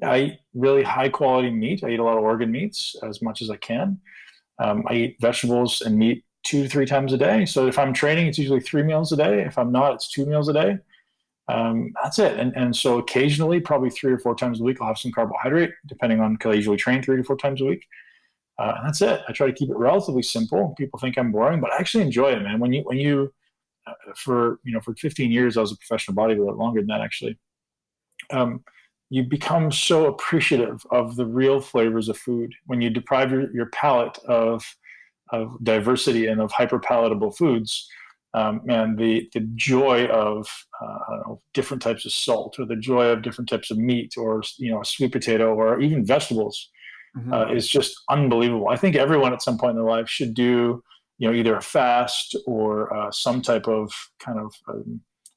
I eat really high quality meat. I eat a lot of organ meats as much as I can. I eat vegetables and meat 2 to 3 times a day. So if I'm training, it's usually 3 meals a day. If I'm not, it's 2 meals a day. That's it. And so occasionally, probably 3 or 4 times a week, I'll have some carbohydrate, depending on, because I usually train 3 to 4 times a week. And that's it. I try to keep it relatively simple. People think I'm boring, but I actually enjoy it, man. For 15 years, I was a professional bodybuilder, longer than that actually. Um, you become so appreciative of the real flavors of food when you deprive your palate of diversity and of hyper palatable foods. And the joy of I don't know, different types of salt, or the joy of different types of meat, or a sweet potato, or even vegetables, Hmm. is just unbelievable. I think everyone at some point in their life should do either a fast or some type of kind of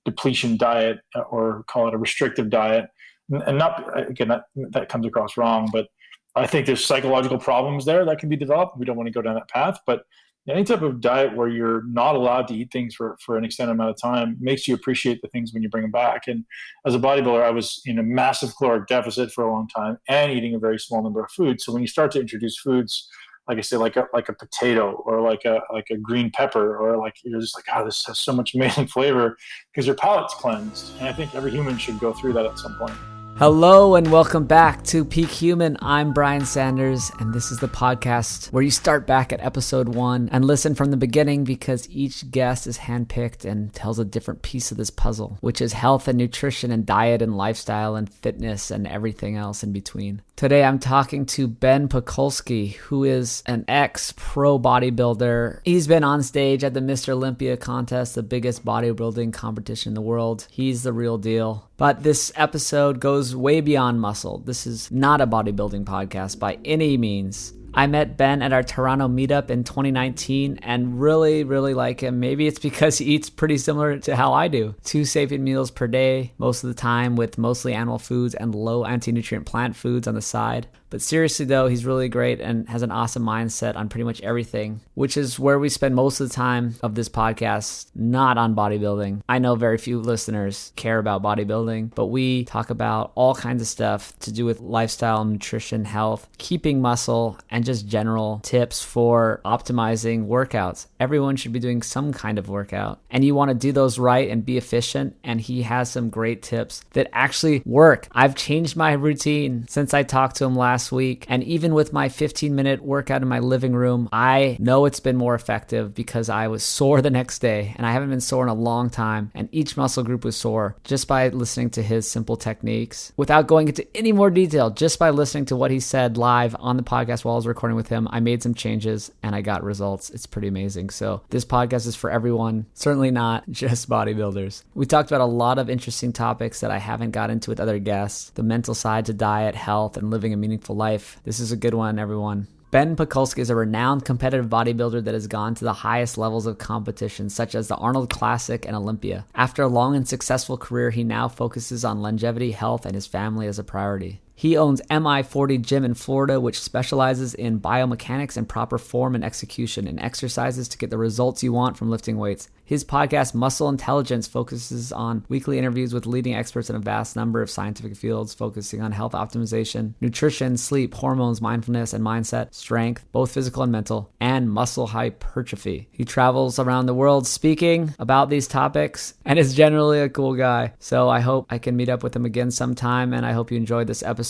depletion diet, or call it a restrictive diet. And not, again, that comes across wrong, but I think there's psychological problems there that can be developed. We don't want to go down that path, but any type of diet where you're not allowed to eat things for an extended amount of time makes you appreciate the things when you bring them back. And as a bodybuilder, I was in a massive caloric deficit for a long time and eating a very small number of foods. So when you start to introduce foods, like I say, like a potato, or like a green pepper, or like, you're just like, oh, this has so much amazing flavor, because your palate's cleansed. And I think every human should go through that at some point. Hello and welcome back to Peak Human. I'm Brian Sanders, and this is the podcast where you start back at episode 1 and listen from the beginning, because each guest is handpicked and tells a different piece of this puzzle, which is health and nutrition and diet and lifestyle and fitness and everything else in between. Today I'm talking to Ben Pakulski, who is an ex-pro bodybuilder. He's been on stage at the Mr. Olympia contest, the biggest bodybuilding competition in the world. He's the real deal. But this episode goes way beyond muscle. This is not a bodybuilding podcast by any means. I met Ben at our Toronto MeatUp in 2019 and really, really like him. Maybe it's because he eats pretty similar to how I do. 2 Sapien meals per day, most of the time, with mostly animal foods and low anti-nutrient plant foods on the side. But seriously though, he's really great and has an awesome mindset on pretty much everything, which is where we spend most of the time of this podcast, not on bodybuilding. I know very few listeners care about bodybuilding, but we talk about all kinds of stuff to do with lifestyle, nutrition, health, keeping muscle, and just general tips for optimizing workouts. Everyone should be doing some kind of workout, and you want to do those right and be efficient, and he has some great tips that actually work. I've changed my routine since I talked to him last week, and even with my 15-minute workout in my living room, I know it's been more effective because I was sore the next day, and I haven't been sore in a long time, and each muscle group was sore just by listening to his simple techniques. Without going into any more detail, just by listening to what he said live on the podcast while I was recording with him, I made some changes and I got results. It's pretty amazing. So this podcast is for everyone, certainly not just bodybuilders. We talked about a lot of interesting topics that I haven't got into with other guests, the mental side to diet, health, and living a meaningful life. This is a good one, everyone. Ben Pakulski is a renowned competitive bodybuilder that has gone to the highest levels of competition, such as the Arnold Classic and Olympia. After a long and successful career, he now focuses on longevity, health, and his family as a priority. He owns MI40 Gym in Florida, which specializes in biomechanics and proper form and execution and exercises to get the results you want from lifting weights. His podcast, Muscle Intelligence, focuses on weekly interviews with leading experts in a vast number of scientific fields, focusing on health optimization, nutrition, sleep, hormones, mindfulness, and mindset, strength, both physical and mental, and muscle hypertrophy. He travels around the world speaking about these topics and is generally a cool guy. So I hope I can meet up with him again sometime, and I hope you enjoyed this episode.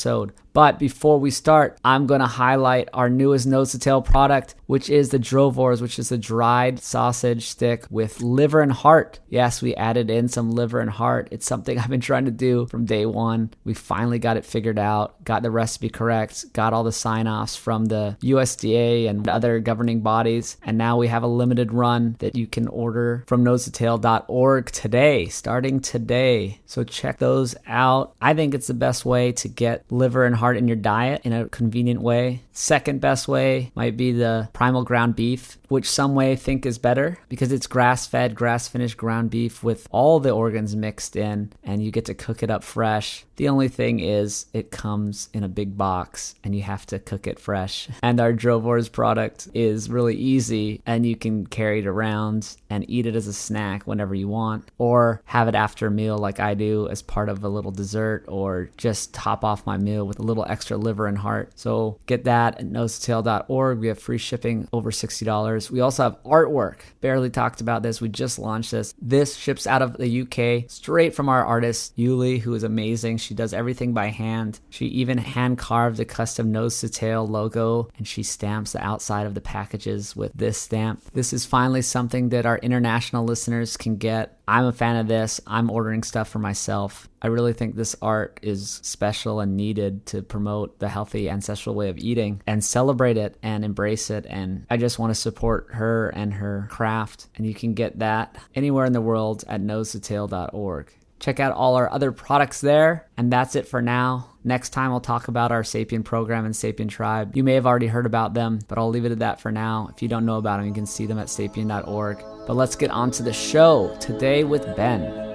But before we start, I'm going to highlight our newest nose to tail product, which is the Drovors, which is a dried sausage stick with liver and heart. Yes, we added in some liver and heart. It's something I've been trying to do from day one. We finally got it figured out, got the recipe correct, got all the sign-offs from the USDA and other governing bodies, and now we have a limited run that you can order from nosetotale.org today, starting today. So check those out. I think it's the best way to get liver and heart part in your diet in a convenient way. Second best way might be the primal ground beef, which some may think is better because it's grass-fed, grass-finished ground beef with all the organs mixed in, and you get to cook it up fresh. The only thing is it comes in a big box and you have to cook it fresh. And our Drovors product is really easy, and you can carry it around and eat it as a snack whenever you want, or have it after a meal like I do as part of a little dessert, or just top off my meal with a little extra liver and heart. So get that at nosetail.org. We have free shipping over $60. We also have artwork. Barely talked about this. We just launched this. This ships out of the UK straight from our artist, Yuli, who is amazing. She does everything by hand. She even hand carved a custom nose to tail logo, and she stamps the outside of the packages with this stamp. This is finally something that our international listeners can get. I'm a fan of this. I'm ordering stuff for myself. I really think this art is special and needed to promote the healthy ancestral way of eating and celebrate it and embrace it. And I just want to support her and her craft. And you can get that anywhere in the world at nosetail.org. Check out all our other products there. And that's it for now. Next time I'll talk about our Sapien program and Sapien tribe. You may have already heard about them, but I'll leave it at that for now. If you don't know about them, you can see them at sapien.org. But let's get on to the show today with Ben.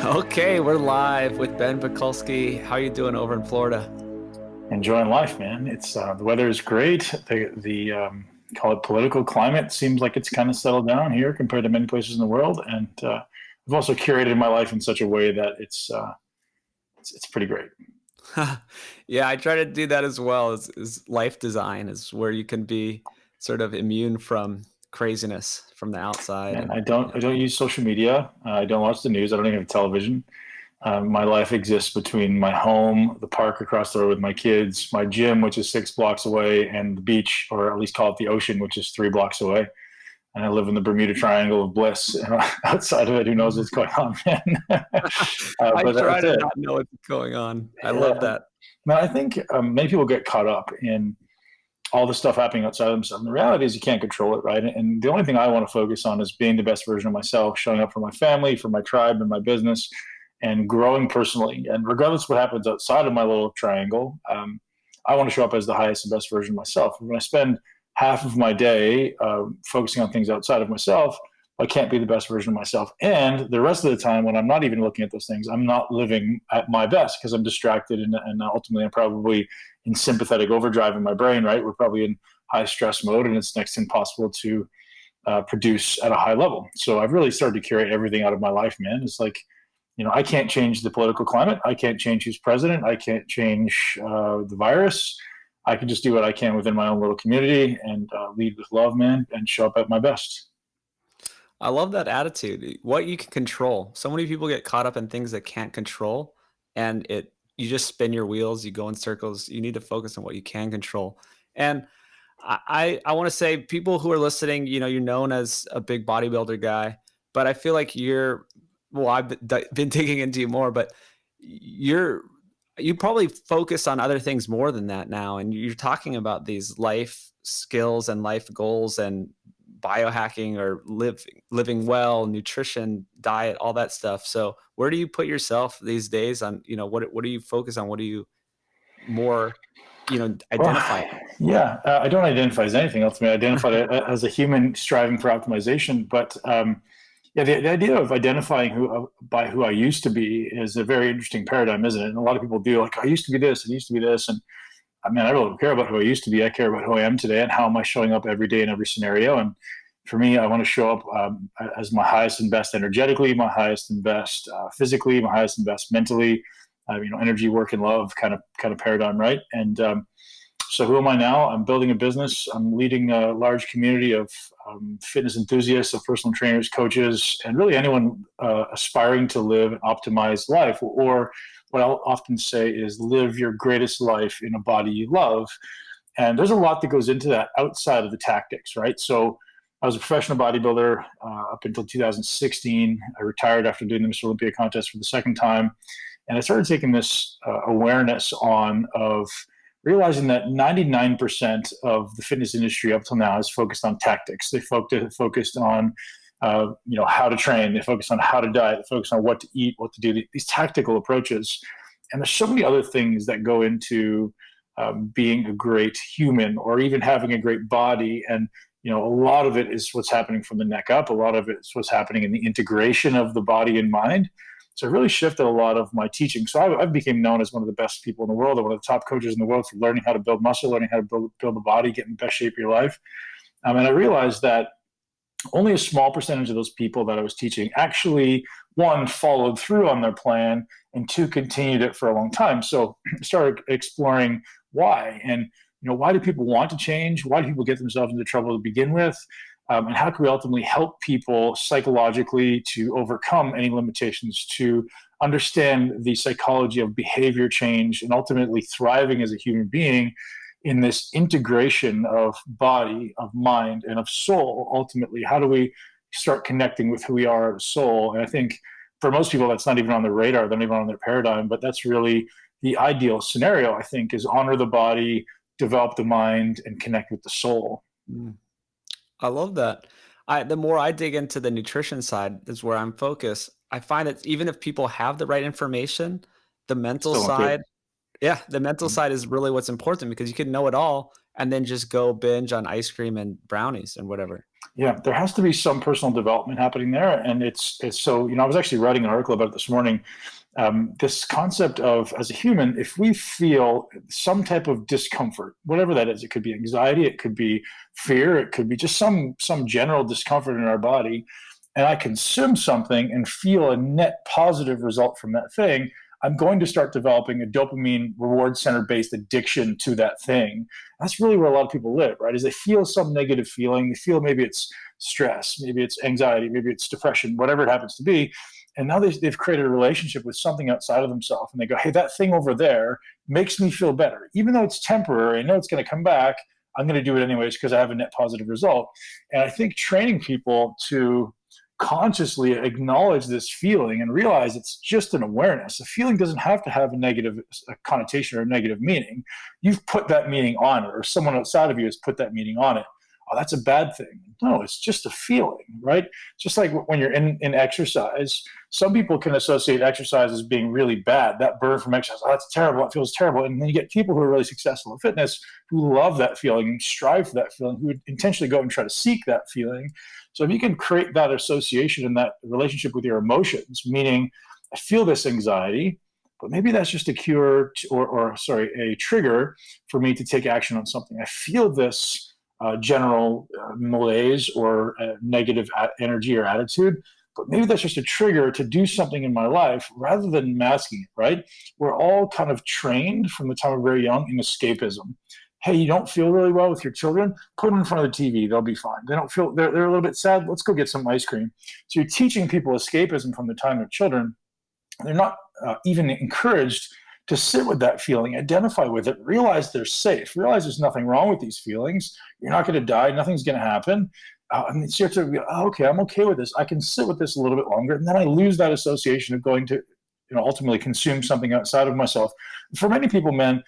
Okay, we're live with Ben Pakulski. How are you doing over in Florida? Enjoying life, man. It's the weather is great. The call it political climate seems like it's kind of settled down here compared to many places in the world, and I've also curated my life in such a way that it's pretty great. Yeah, I try to do that as well. Is life design is where you can be sort of immune from craziness from the outside. And I don't use social media. I don't watch the news. I don't even have television. My life exists between my home, the park across the road with my kids, my gym, which is 6 blocks away, and the beach, or at least call it the ocean, which is 3 blocks away. And I live in the Bermuda Triangle of bliss. And outside of it, who knows what's going on, man? I try to not know what's going on. I love that. Now, I think many people get caught up in all the stuff happening outside of themselves. And the reality is you can't control it, right? And the only thing I want to focus on is being the best version of myself, showing up for my family, for my tribe, and my business, and growing personally. And regardless of what happens outside of my little triangle, I want to show up as the highest and best version of myself. When I spend half of my day focusing on things outside of myself, I can't be the best version of myself. And the rest of the time, when I'm not even looking at those things, I'm not living at my best because I'm distracted, and ultimately I'm probably in sympathetic overdrive in my brain, right? We're probably in high stress mode, and it's next to impossible to produce at a high level. So I've really started to curate everything out of my life, man. It's like, I can't change the political climate. I can't change who's president. I can't change the virus. I can just do what I can within my own little community and lead with love, man, and show up at my best. I love that attitude. What you can control. So many people get caught up in things that can't control, and you just spin your wheels, you go in circles. You need to focus on what you can control. And I want to say, people who are listening, you're known as a big bodybuilder guy, but I feel like I've been digging into you more, but you probably focus on other things more than that now. And you're talking about these life skills and life goals and biohacking or living well, nutrition, diet, all that stuff. So where do you put yourself these days on, what do you focus on? What do you more, identify? Well, I don't identify as anything else. I identify as a human striving for optimization, but the idea of identifying by who I used to be is a very interesting paradigm, isn't it? And a lot of people do, like, I used to be this, and used to be this. And I really don't care about who I used to be. I care about who I am today and how am I showing up every day in every scenario. And for me, I want to show up as my highest and best energetically, my highest and best physically, my highest and best mentally, energy, work, and love kind of paradigm, right? And so who am I now? I'm building a business. I'm leading a large community of fitness enthusiasts, of personal trainers, coaches, and really anyone aspiring to live an optimized life, or what I'll often say is live your greatest life in a body you love. And there's a lot that goes into that outside of the tactics, right? So I was a professional bodybuilder up until 2016. I retired after doing the Mr. Olympia contest for the second time. And I started taking this awareness on of realizing that 99% of the fitness industry up till now is focused on tactics. They focused on how to train. They focus on how to diet. They focus on what to eat, what to do. These tactical approaches. And there's so many other things that go into being a great human, or even having a great body. And a lot of it is what's happening from the neck up. A lot of it is what's happening in the integration of the body and mind. So I really shifted a lot of my teaching. So I became known as one of the best people in the world, or one of the top coaches in the world, for learning how to build muscle, learning how to build the body, get in the best shape of your life. And I realized that only a small percentage of those people that I was teaching actually, one, followed through on their plan, and two, continued it for a long time. So I started exploring why. And why do people want to change? Why do people get themselves into trouble to begin with? And how can we ultimately help people psychologically to overcome any limitations, to understand the psychology of behavior change, and ultimately thriving as a human being in this integration of body, of mind, and of soul? Ultimately, how do we start connecting with who we are as a soul? And I think for most people, that's not even on their radar, they're not even on their paradigm, but that's really the ideal scenario, I think, is honor the body, develop the mind, and connect with the soul. I love that. The more I dig into the nutrition side is where I'm focused. I find that even if people have the right information, the mental side, the mental side is really what's important, because you can know it all and then just go binge on ice cream and brownies and whatever. Yeah, there has to be some personal development happening there. And it's so, I was actually writing an article about it this morning. This concept of, as a human, if we feel some type of discomfort, whatever that is, it could be anxiety, it could be fear, it could be just some general discomfort in our body, and I consume something and feel a net positive result from that thing, I'm going to start developing a dopamine reward center based addiction to that thing. That's really where a lot of people live, right? Is they feel some negative feeling. They feel maybe it's stress, maybe it's anxiety, maybe it's depression, whatever it happens to be. And now they've created a relationship with something outside of themselves. And they go, hey, that thing over there makes me feel better. Even though it's temporary, I know it's going to come back. I'm going to do it anyways because I have a net positive result. And I think training people to consciously acknowledge this feeling and realize it's just an awareness. A feeling doesn't have to have a negative connotation or a negative meaning. You've put that meaning on it, or someone outside of you has put that meaning on it. Oh, that's a bad thing. No, it's just a feeling, right? Just like when you're in exercise, some people can associate exercise as being really bad. That burn from exercise, oh, that's terrible, it feels terrible. And then you get people who are really successful in fitness who love that feeling and strive for that feeling, who would intentionally go and try to seek that feeling. So if you can create that association and that relationship with your emotions, meaning I feel this anxiety, but maybe that's just a cure a trigger for me to take action on something. I feel this general malaise or negative energy or attitude, but maybe that's just a trigger to do something in my life rather than masking it, right? We're all kind of trained from the time we're very young in escapism. Hey, you don't feel really well with your children? Put them in front of the TV. They'll be fine. They don't feel, they're a little bit sad. Let's go get some ice cream. So you're teaching people escapism from the time they're children. They're not even encouraged to sit with that feeling, identify with it, realize they're safe, realize there's nothing wrong with these feelings. You're not going to die. Nothing's going to happen. And so you have to be, okay, I'm okay with this. I can sit with this a little bit longer. And then I lose that association of going to, ultimately consume something outside of myself. For many people, men,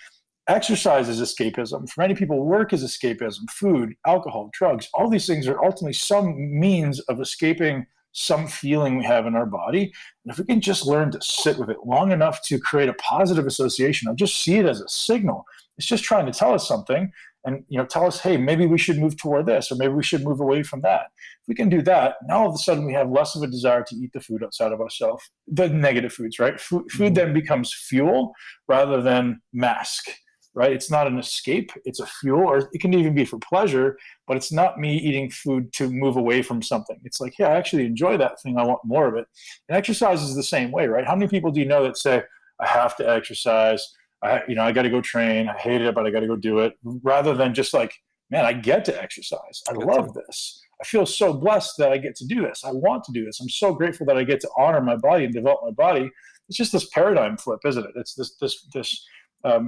exercise is escapism. For many people, work is escapism. Food, alcohol, drugs, all these things are ultimately some means of escaping some feeling we have in our body. And if we can just learn to sit with it long enough to create a positive association, I'll just see it as a signal. It's just trying to tell us something and tell us, hey, maybe we should move toward this, or maybe we should move away from that. If we can do that, now all of a sudden we have less of a desire to eat the food outside of ourselves, the negative foods, right? Food then becomes fuel rather than mask. Right? It's not an escape, it's a fuel, or it can even be for pleasure, but it's not me eating food to move away from something. It's like, yeah, I actually enjoy that thing. I want more of it. And exercise is the same way, right? How many people do you know that say, I have to exercise, I got to go train, I hate it, but I got to go do it, rather than just like, man, I get to exercise. I love this. I feel so blessed that I get to do this. I want to do this. I'm so grateful that I get to honor my body and develop my body. It's just this paradigm flip, isn't it? It's this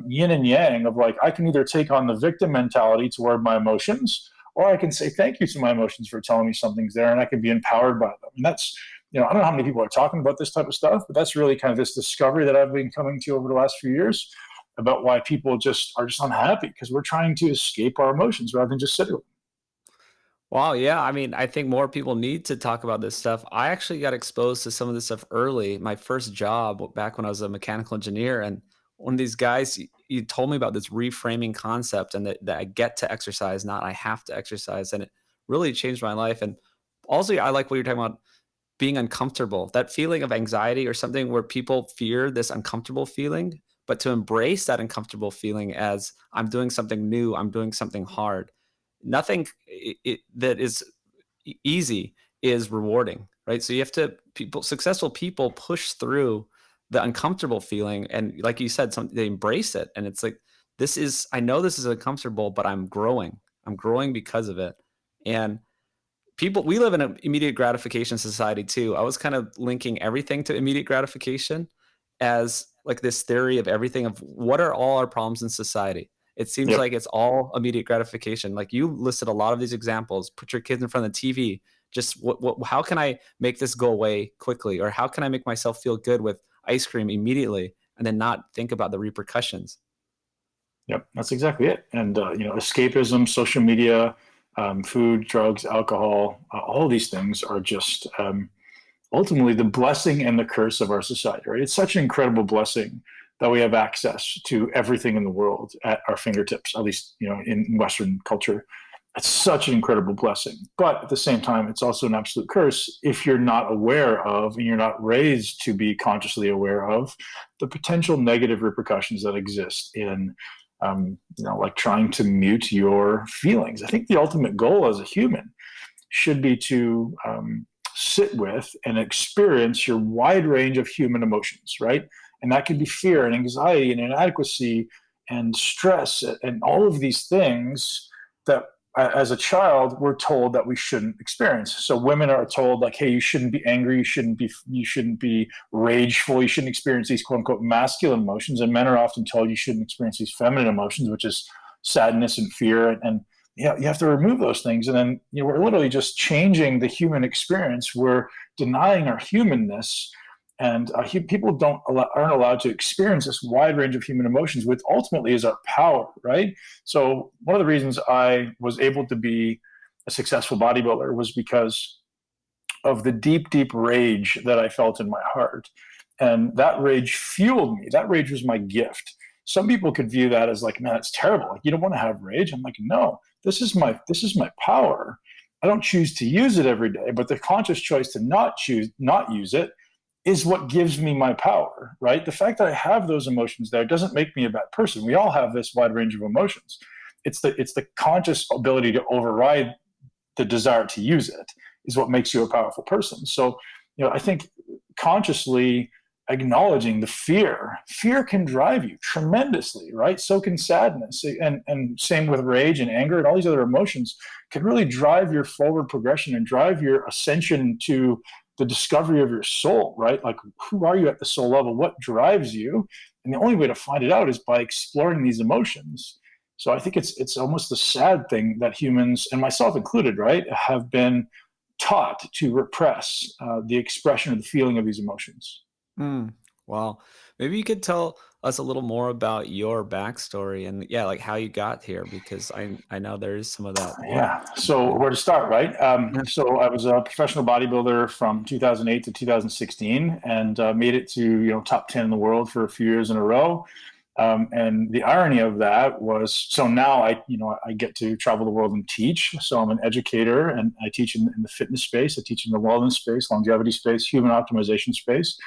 yin and yang of like, I can either take on the victim mentality toward my emotions, or I can say thank you to my emotions for telling me something's there, and I can be empowered by them. And that's, I don't know how many people are talking about this type of stuff, but that's really kind of this discovery that I've been coming to over the last few years about why people are just unhappy, because we're trying to escape our emotions rather than just sit with them. Wow, yeah. I mean, I think more people need to talk about this stuff. I actually got exposed to some of this stuff early. My first job back when I was a mechanical engineer, and one of these guys, he told me about this reframing concept, and that I get to exercise, not I have to exercise, and it really changed my life. And also, I like what you're talking about, being uncomfortable, that feeling of anxiety or something where people fear this uncomfortable feeling, but to embrace that uncomfortable feeling as I'm doing something new, I'm doing something hard. Nothing that is easy is rewarding, right? So you have to, successful people push through the uncomfortable feeling. And like you said, they embrace it. And it's like, I know this is uncomfortable, but I'm growing. I'm growing because of it. And we live in an immediate gratification society too. I was kind of linking everything to immediate gratification as like this theory of everything, of what are all our problems in society. It seems Yep. like it's all immediate gratification. Like you listed a lot of these examples. Put your kids in front of the TV. Just how can I make this go away quickly, or how can I make myself feel good with ice cream immediately, and then not think about the repercussions? Yep, that's exactly it. And escapism, social media, food, drugs, alcohol, all these things are just ultimately the blessing and the curse of our society. Right? It's such an incredible blessing that we have access to everything in the world at our fingertips. At least in Western culture, it's such an incredible blessing. But at the same time, it's also an absolute curse if you're not aware of, and you're not raised to be consciously aware of, the potential negative repercussions that exist in like trying to mute your feelings. I think the ultimate goal as a human should be to sit with and experience your wide range of human emotions, right? And that could be fear and anxiety and inadequacy and stress and all of these things that as a child we're told that we shouldn't experience. So women are told like, hey, you shouldn't be angry, you shouldn't be rageful, you shouldn't experience these quote unquote masculine emotions. And men are often told you shouldn't experience these feminine emotions, which is sadness and fear. And you have to remove those things. And then we're literally just changing the human experience. We're denying our humanness, and people aren't allowed to experience this wide range of human emotions, which ultimately is our power, right? So one of the reasons I was able to be a successful bodybuilder was because of the deep, deep rage that I felt in my heart. And that rage fueled me. That rage was my gift. Some people could view that as like, man, it's terrible. Like, you don't want to have rage. I'm like, no, this is my power. I don't choose to use it every day, but the conscious choice to not use it is what gives me my power, right? The fact that I have those emotions there doesn't make me a bad person. We all have this wide range of emotions. It's the conscious ability to override the desire to use it is what makes you a powerful person. So, I think consciously acknowledging the fear can drive you tremendously, right? So can sadness, and same with rage and anger and all these other emotions can really drive your forward progression and drive your ascension to the discovery of your soul, right? Like, who are you at the soul level? What drives you? And the only way to find it out is by exploring these emotions. So I think it's almost a sad thing that humans, and myself included, right, have been taught to repress the expression of the feeling of these emotions. Mm, wow. Maybe you could tell us a little more about your backstory and, yeah, like how you got here, because I know there is some of that. Yeah. So where to start, right? Yeah. So I was a professional bodybuilder from 2008 to 2016, and made it to top 10 in the world for a few years in a row. And the irony of that was, so now I get to travel the world and teach. So I'm an educator, and I teach in the fitness space, I teach in the wellness space, longevity space, human optimization space.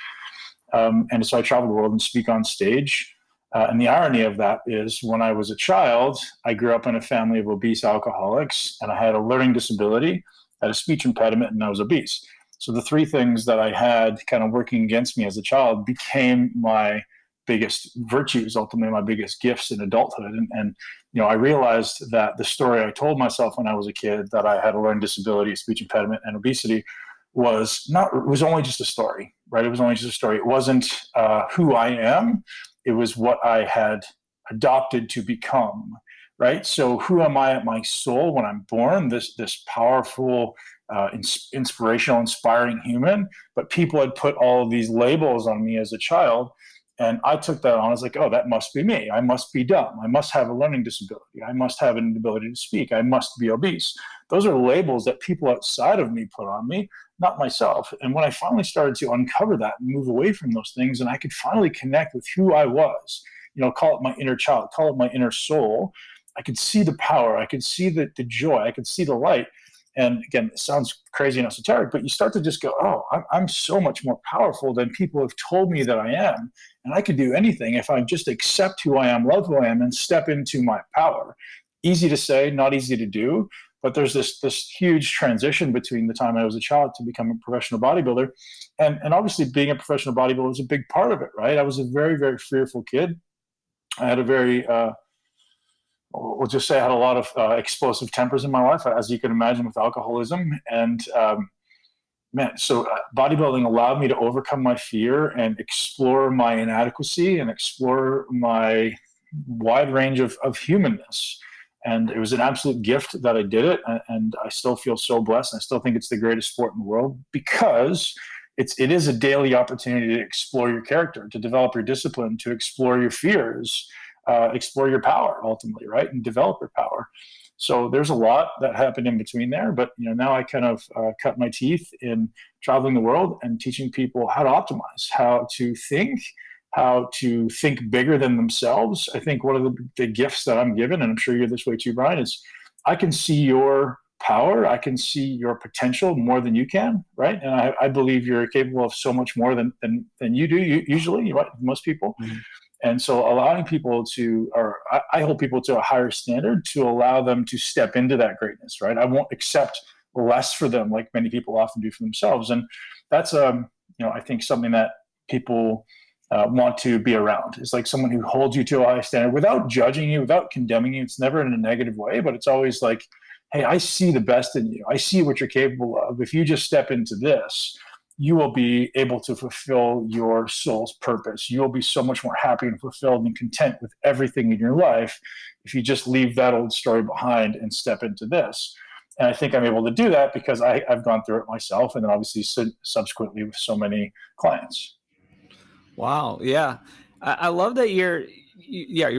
And so I travel the world and speak on stage. And the irony of that is, when I was a child, I grew up in a family of obese alcoholics, and I had a learning disability, I had a speech impediment, and I was obese. So the three things that I had kind of working against me as a child became my biggest virtues, ultimately my biggest gifts in adulthood. And I realized that the story I told myself when I was a kid, that I had a learning disability, a speech impediment, and obesity, was only just a story, right? It was only just a story. It wasn't who I am. It was what I had adopted to become, right? So who am I at my soul when I'm born? This powerful, inspirational, inspiring human. But people had put all of these labels on me as a child, And I took that on as like, oh, that must be me. I must be dumb. I must have a learning disability. I must have an inability to speak. I must be obese. Those are labels that people outside of me put on me, not myself. And when I finally started to uncover that and move away from those things, and I could finally connect with who I was, call it my inner child, call it my inner soul, I could see the power. I could see the joy. I could see the light. And again, it sounds crazy and esoteric, but you start to just go, oh, I'm so much more powerful than people have told me that I am. And I could do anything if I just accept who I am, love who I am, and step into my power. Easy to say, not easy to do. But there's this huge transition between the time I was a child to become a professional bodybuilder. And obviously being a professional bodybuilder was a big part of it, right? I was a very, very fearful kid. I had a very, we'll just say I had a lot of explosive tempers in my life, as you can imagine, with alcoholism. And so bodybuilding allowed me to overcome my fear and explore my inadequacy and explore my wide range of humanness. And it was an absolute gift that I did it. And I still feel so blessed. I still think it's the greatest sport in the world because it is a daily opportunity to explore your character, to develop your discipline, to explore your fears, explore your power ultimately, right? And develop your power. So there's a lot that happened in between there, but now I kind of cut my teeth in traveling the world and teaching people how to optimize, how to think bigger than themselves. I think one of the gifts that I'm given, and I'm sure you're this way too, Brian, is I can see your power. I can see your potential more than you can, right? And I believe you're capable of so much more than you do usually, right? Most people. Mm-hmm. And so allowing people I hold people to a higher standard to allow them to step into that greatness, right? I won't accept less for them like many people often do for themselves. And that's, I think something that people want to be around. It's like someone who holds you to a high standard without judging you, without condemning you. It's never in a negative way, but it's always like, hey, I see the best in you. I see what you're capable of. If you just step into this, you will be able to fulfill your soul's purpose. You will be so much more happy and fulfilled and content with everything in your life if you just leave that old story behind and step into this. And I think I'm able to do that because I've gone through it myself, and then obviously subsequently with so many clients. Wow. Yeah. I love that you're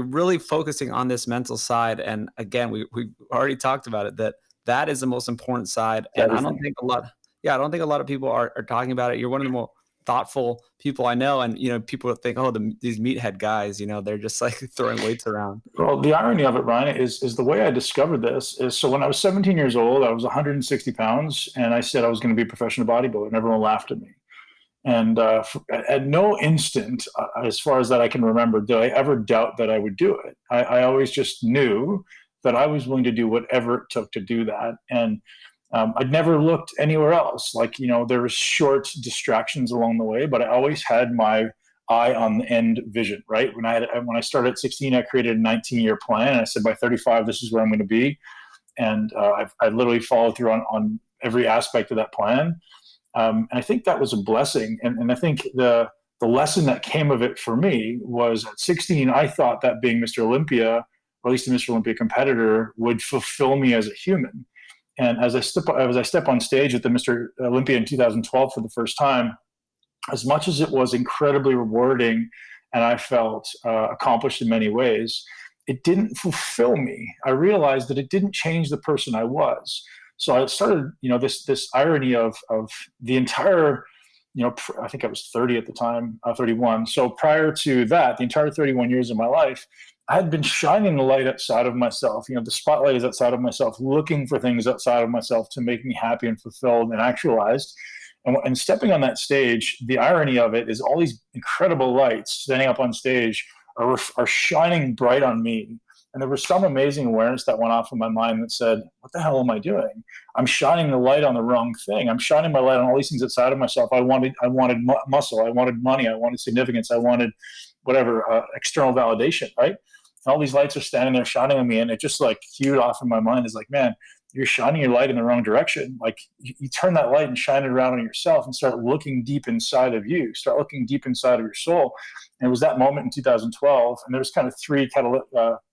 really focusing on this mental side. And again, we already talked about it, that is the most important side. And I don't think a lot of people are talking about it. You're one of the more thoughtful people I know. And, people think, oh, these meathead guys, they're just like throwing weights around. Well, the irony of it, Ryan, is the way I discovered this is, so when I was 17 years old, I was 160 pounds and I said I was going to be a professional bodybuilder and everyone laughed at me. And at no instant, as far as that I can remember, did I ever doubt that I would do it. I always just knew that I was willing to do whatever it took to do that. And I'd never looked anywhere else. Like, there was short distractions along the way, but I always had my eye on the end vision, right? When I started at 16, I created a 19-year plan. And I said, by 35, this is where I'm going to be. And I literally followed through on every aspect of that plan. And I think that was a blessing. And I think the lesson that came of it for me was at 16, I thought that being Mr. Olympia, or at least a Mr. Olympia competitor, would fulfill me as a human. And as I step on stage with the Mr. Olympia in 2012 for the first time, as much as it was incredibly rewarding and I felt accomplished in many ways, it didn't fulfill me. I realized that it didn't change the person I was. So I started, this irony of the entire, I think I was 30 at the time, 31. So prior to that, the entire 31 years of my life, I had been shining the light outside of myself. The spotlight is outside of myself, looking for things outside of myself to make me happy and fulfilled and actualized. And stepping on that stage, the irony of it is all these incredible lights standing up on stage are shining bright on me. And there was some amazing awareness that went off in my mind that said, what the hell am I doing? I'm shining the light on the wrong thing. I'm shining my light on all these things outside of myself. I wanted muscle. I wanted money. I wanted significance. I wanted whatever, external validation, right? And all these lights are standing there shining on me. And it just like cued off in my mind is like, man, you're shining your light in the wrong direction. Like you turn that light and shine it around on yourself and start looking deep inside of you, start looking deep inside of your soul. And it was that moment in 2012. And there was kind of three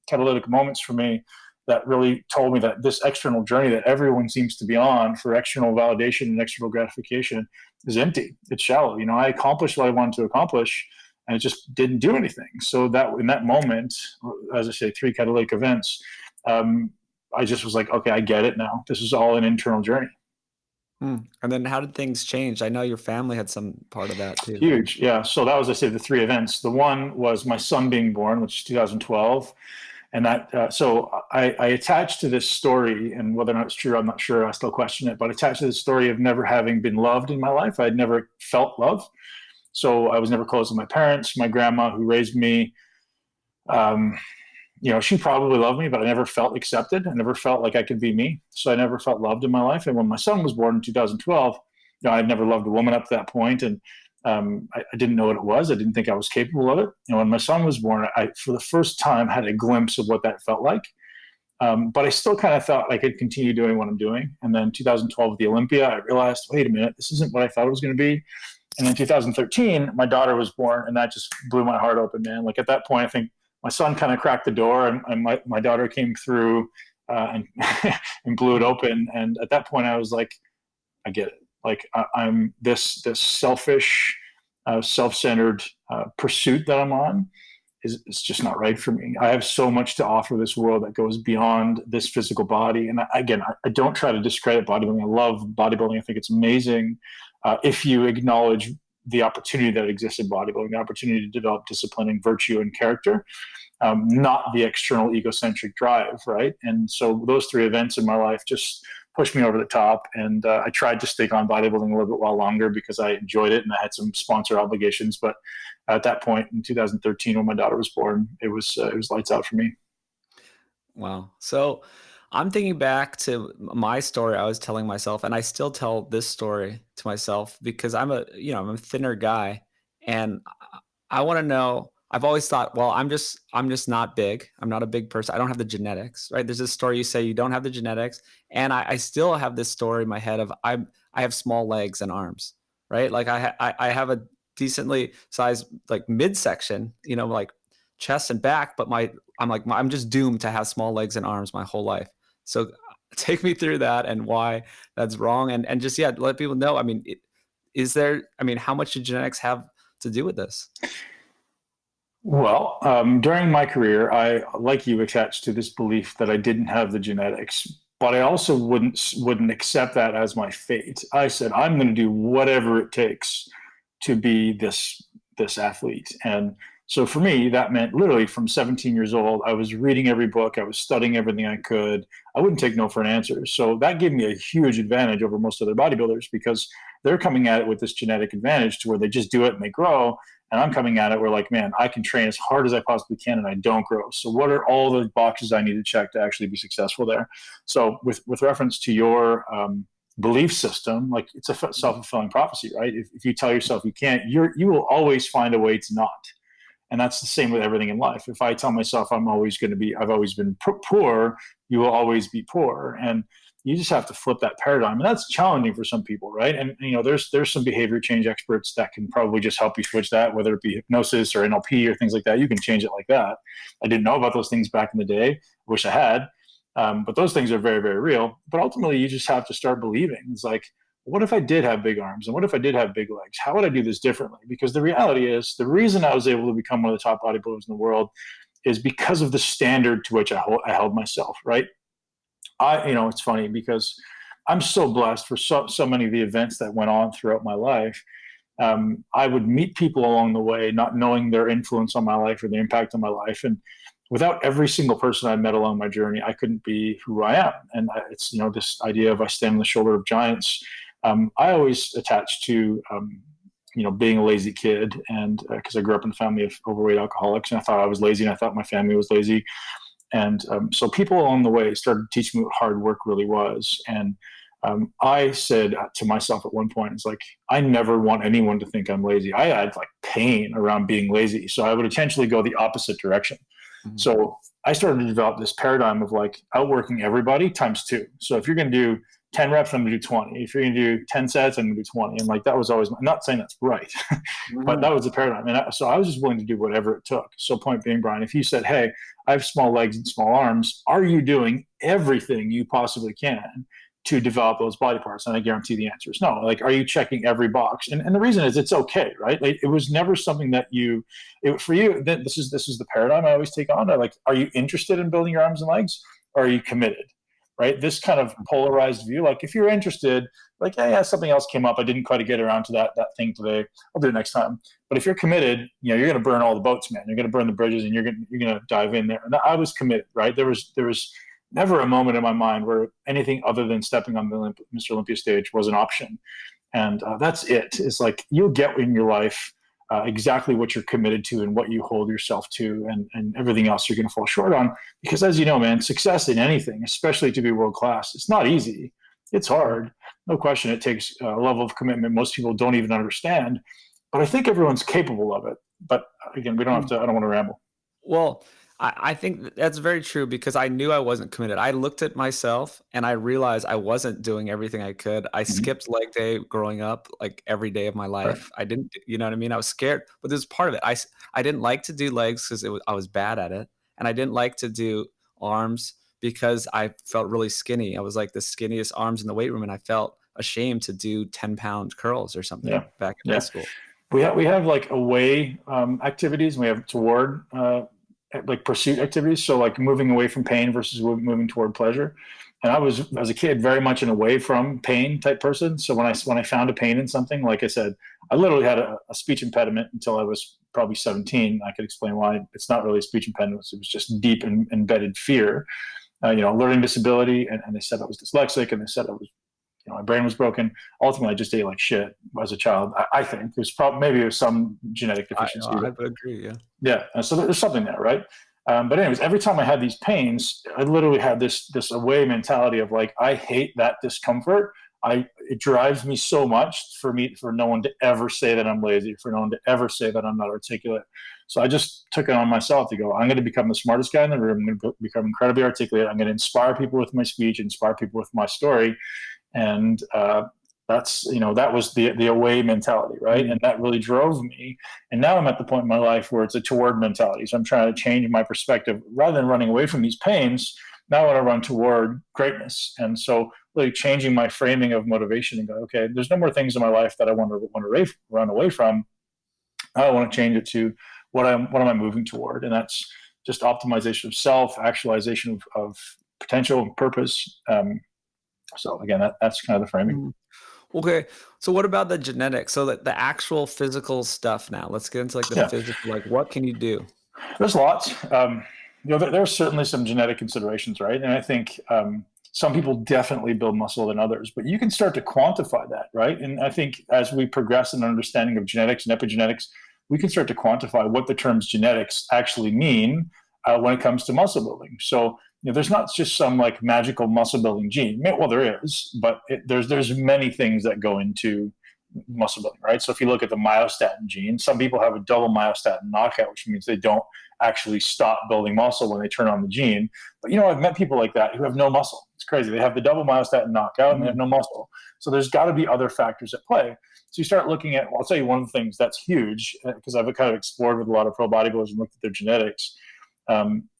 catalytic moments for me that really told me that this external journey that everyone seems to be on for external validation and external gratification is empty. It's shallow. I accomplished what I wanted to accomplish. and it just didn't do anything. So that in that moment, as I say, 3 catalytic events, I just was like, okay, I get it now. This is all an internal journey. And then how did things change? I know your family had some part of that too. Huge. Yeah. So that was, I say, the 3 events. The one was my son being born, which is 2012. And that, so I attached to this story, and whether or not it's true, I'm not sure. I still question it, but attached to the story of never having been loved in my life. I'd never felt love. So I was never close to my parents. My grandma who raised me, she probably loved me, but I never felt accepted. I never felt like I could be me. So I never felt loved in my life. And when my son was born in 2012, I'd never loved a woman up to that point. And I didn't know what it was. I didn't think I was capable of it. And when my son was born, I, for the first time, had a glimpse of what that felt like. But I still kind of thought I could continue doing what I'm doing. And then 2012 with the Olympia, I realized, wait a minute, this isn't what I thought it was going to be. And then 2013, my daughter was born, and that just blew my heart open, man. Like at that point, I think my son kind of cracked the door, and my daughter came through and and blew it open. And at that point, I was like, I get it. Like I'm this selfish, self-centered pursuit that I'm on is just not right for me. I have so much to offer this world that goes beyond this physical body. And I don't try to discredit bodybuilding. I love bodybuilding. I think it's amazing if you acknowledge the opportunity that exists in bodybuilding, the opportunity to develop discipline and virtue and character, not the external egocentric drive, right? And so those 3 events in my life just pushed me over the top. And I tried to stick on bodybuilding a little bit while longer because I enjoyed it and I had some sponsor obligations. But at that point in 2013, when my daughter was born, it was lights out for me. Wow. So I'm thinking back to my story I was telling myself, and I still tell this story to myself because I'm a thinner guy, and I want to know. I've always thought, well, I'm just not big. I'm not a big person. I don't have the genetics, right? There's this story you say you don't have the genetics, and I still have this story in my head of I have small legs and arms, right? Like I have a decently sized like midsection, like chest and back, but I'm just doomed to have small legs and arms my whole life. So take me through that and why that's wrong, and just let people know. I mean, how much do genetics have to do with this? Well, during my career, I, like you, attached to this belief that I didn't have the genetics, but I also wouldn't accept that as my fate. I said, I'm going to do whatever it takes to be this athlete. And so for me, that meant literally from 17 years old, I was reading every book. I was studying everything I could. I wouldn't take no for an answer. So that gave me a huge advantage over most other bodybuilders because they're coming at it with this genetic advantage to where they just do it and they grow. And I'm coming at it where like, man, I can train as hard as I possibly can and I don't grow. So what are all the boxes I need to check to actually be successful there? So with reference to your belief system, like it's a self-fulfilling prophecy, right? If you tell yourself you can't, you will always find a way to not. And that's the same with everything in life. If I tell myself I've always been poor, you will always be poor. And you just have to flip that paradigm. And that's challenging for some people, right? And there's some behavior change experts that can probably just help you switch that, whether it be hypnosis or NLP or things like that. You can change it like that. I didn't know about those things back in the day. I wish I had. But those things are very, very real. But ultimately, you just have to start believing. It's like, what if I did have big arms? And what if I did have big legs? How would I do this differently? Because the reality is, the reason I was able to become one of the top bodybuilders in the world is because of the standard to which I held myself, right? It's funny because I'm so blessed for so many of the events that went on throughout my life. I would meet people along the way, not knowing their influence on my life or the impact on my life. And without every single person I met along my journey, I couldn't be who I am. And it's, this idea of I stand on the shoulder of giants. I always attached to, being a lazy kid, and because I grew up in a family of overweight alcoholics, and I thought I was lazy, and I thought my family was lazy. And so people along the way started teaching me what hard work really was. And I said to myself at one point, it's like, I never want anyone to think I'm lazy. I had like pain around being lazy. So I would intentionally go the opposite direction. Mm-hmm. So I started to develop this paradigm of like outworking everybody times 2. So if you're going to do 10 reps, I'm going to do 20. If you're going to do 10 sets, I'm going to do 20. And like, that was always, I'm not saying that's right, but that was the paradigm. And so I was just willing to do whatever it took. So point being, Brian, if you said, hey, I have small legs and small arms, are you doing everything you possibly can to develop those body parts? And I guarantee the answer is no. Like, are you checking every box? And the reason is it's okay, right? Like, it was never something that for you, this is the paradigm I always take on. Like, are you interested in building your arms and legs, or are you committed? Right? This kind of polarized view. Like, if you're interested, like, yeah, something else came up, I didn't quite get around to that thing today, I'll do it next time. But if you're committed, you're going to burn all the boats, man. You're going to burn the bridges, and you're going to dive in there. And I was committed, right? There was never a moment in my mind where anything other than stepping on the Mr. Olympia stage was an option. And that's it. It's like, you'll get in your life exactly what you're committed to and what you hold yourself to, and everything else you're going to fall short on. Because, as you know, man, success in anything, especially to be world class, it's not easy. It's hard. No question. It takes a level of commitment most people don't even understand. But I think everyone's capable of it. But again, I don't want to ramble. Well, I think that's very true, because I knew I wasn't committed. I looked at myself and I realized I wasn't doing everything I could. I skipped leg day growing up, like every day of my life. Right. I didn't, you know what I mean? I was scared, but this is part of it. I didn't like to do legs because I was bad at it. And I didn't like to do arms because I felt really skinny. I was like the skinniest arms in the weight room, and I felt ashamed to do 10-pound curls or something back in high school. We have like away activities, and we have toward like pursuit activities. So like moving away from pain versus moving toward pleasure. And I was, as a kid, very much an away from pain type person. So when I found a pain in something, like I said, I literally had a speech impediment until I was probably 17. I could explain why. It's not really a speech impediment. It was just deep embedded fear, learning disability. And they said I was dyslexic, and they said I was, my brain was broken. Ultimately, I just ate like shit as a child. I think there's maybe some genetic deficiency. I would agree. Yeah. Yeah. So there's something there, right? But anyways, every time I had these pains, I literally had this away mentality of like, I hate that discomfort. It drives me so much for no one to ever say that I'm lazy, for no one to ever say that I'm not articulate. So I just took it on myself to go, I'm going to become the smartest guy in the room. I'm going to become incredibly articulate. I'm going to inspire people with my speech, inspire people with my story. And that's, that was the away mentality, right? And that really drove me. And now I'm at the point in my life where it's a toward mentality. So I'm trying to change my perspective. Rather than running away from these pains, now I want to run toward greatness. And so really changing my framing of motivation and go, okay, there's no more things in my life that I want to run away from. I want to change it to what am I moving toward? And that's just optimization of self, actualization of potential and purpose. So again, that's kind of the framing. Okay. So what about the genetics? So the actual physical stuff now. Let's get into like the physical, like what can you do? There's lots. There are certainly some genetic considerations, right? And I think some people definitely build muscle than others, but you can start to quantify that, right? And I think as we progress in understanding of genetics and epigenetics, we can start to quantify what the terms genetics actually mean when it comes to muscle building. So there's not just some like magical muscle building gene. Well, there is, but there's many things that go into muscle building, right? So if you look at the myostatin gene, some people have a double myostatin knockout, which means they don't actually stop building muscle when they turn on the gene. But I've met people like that who have no muscle. It's crazy. They have the double myostatin knockout and they have no muscle. So there's got to be other factors at play. So you start looking at, I'll tell you one of the things that's huge, because I've kind of explored with a lot of pro bodybuilders and looked at their genetics.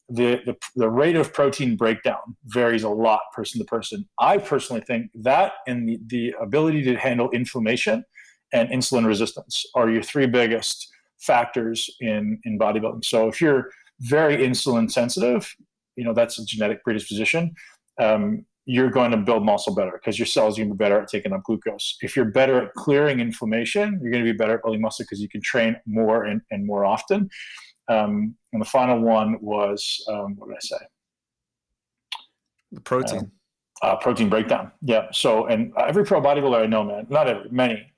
The rate of protein breakdown varies a lot person to person. I personally think that and the ability to handle inflammation and insulin resistance are your three biggest factors in bodybuilding. So if you're very insulin sensitive, that's a genetic predisposition. You're going to build muscle better because your cells are going to be better at taking up glucose. If you're better at clearing inflammation, you're going to be better at building muscle because you can train more and more often. And the final one was, what did I say? The protein. Protein breakdown. Yeah. So, and every pro bodybuilder I know, man, not every, many,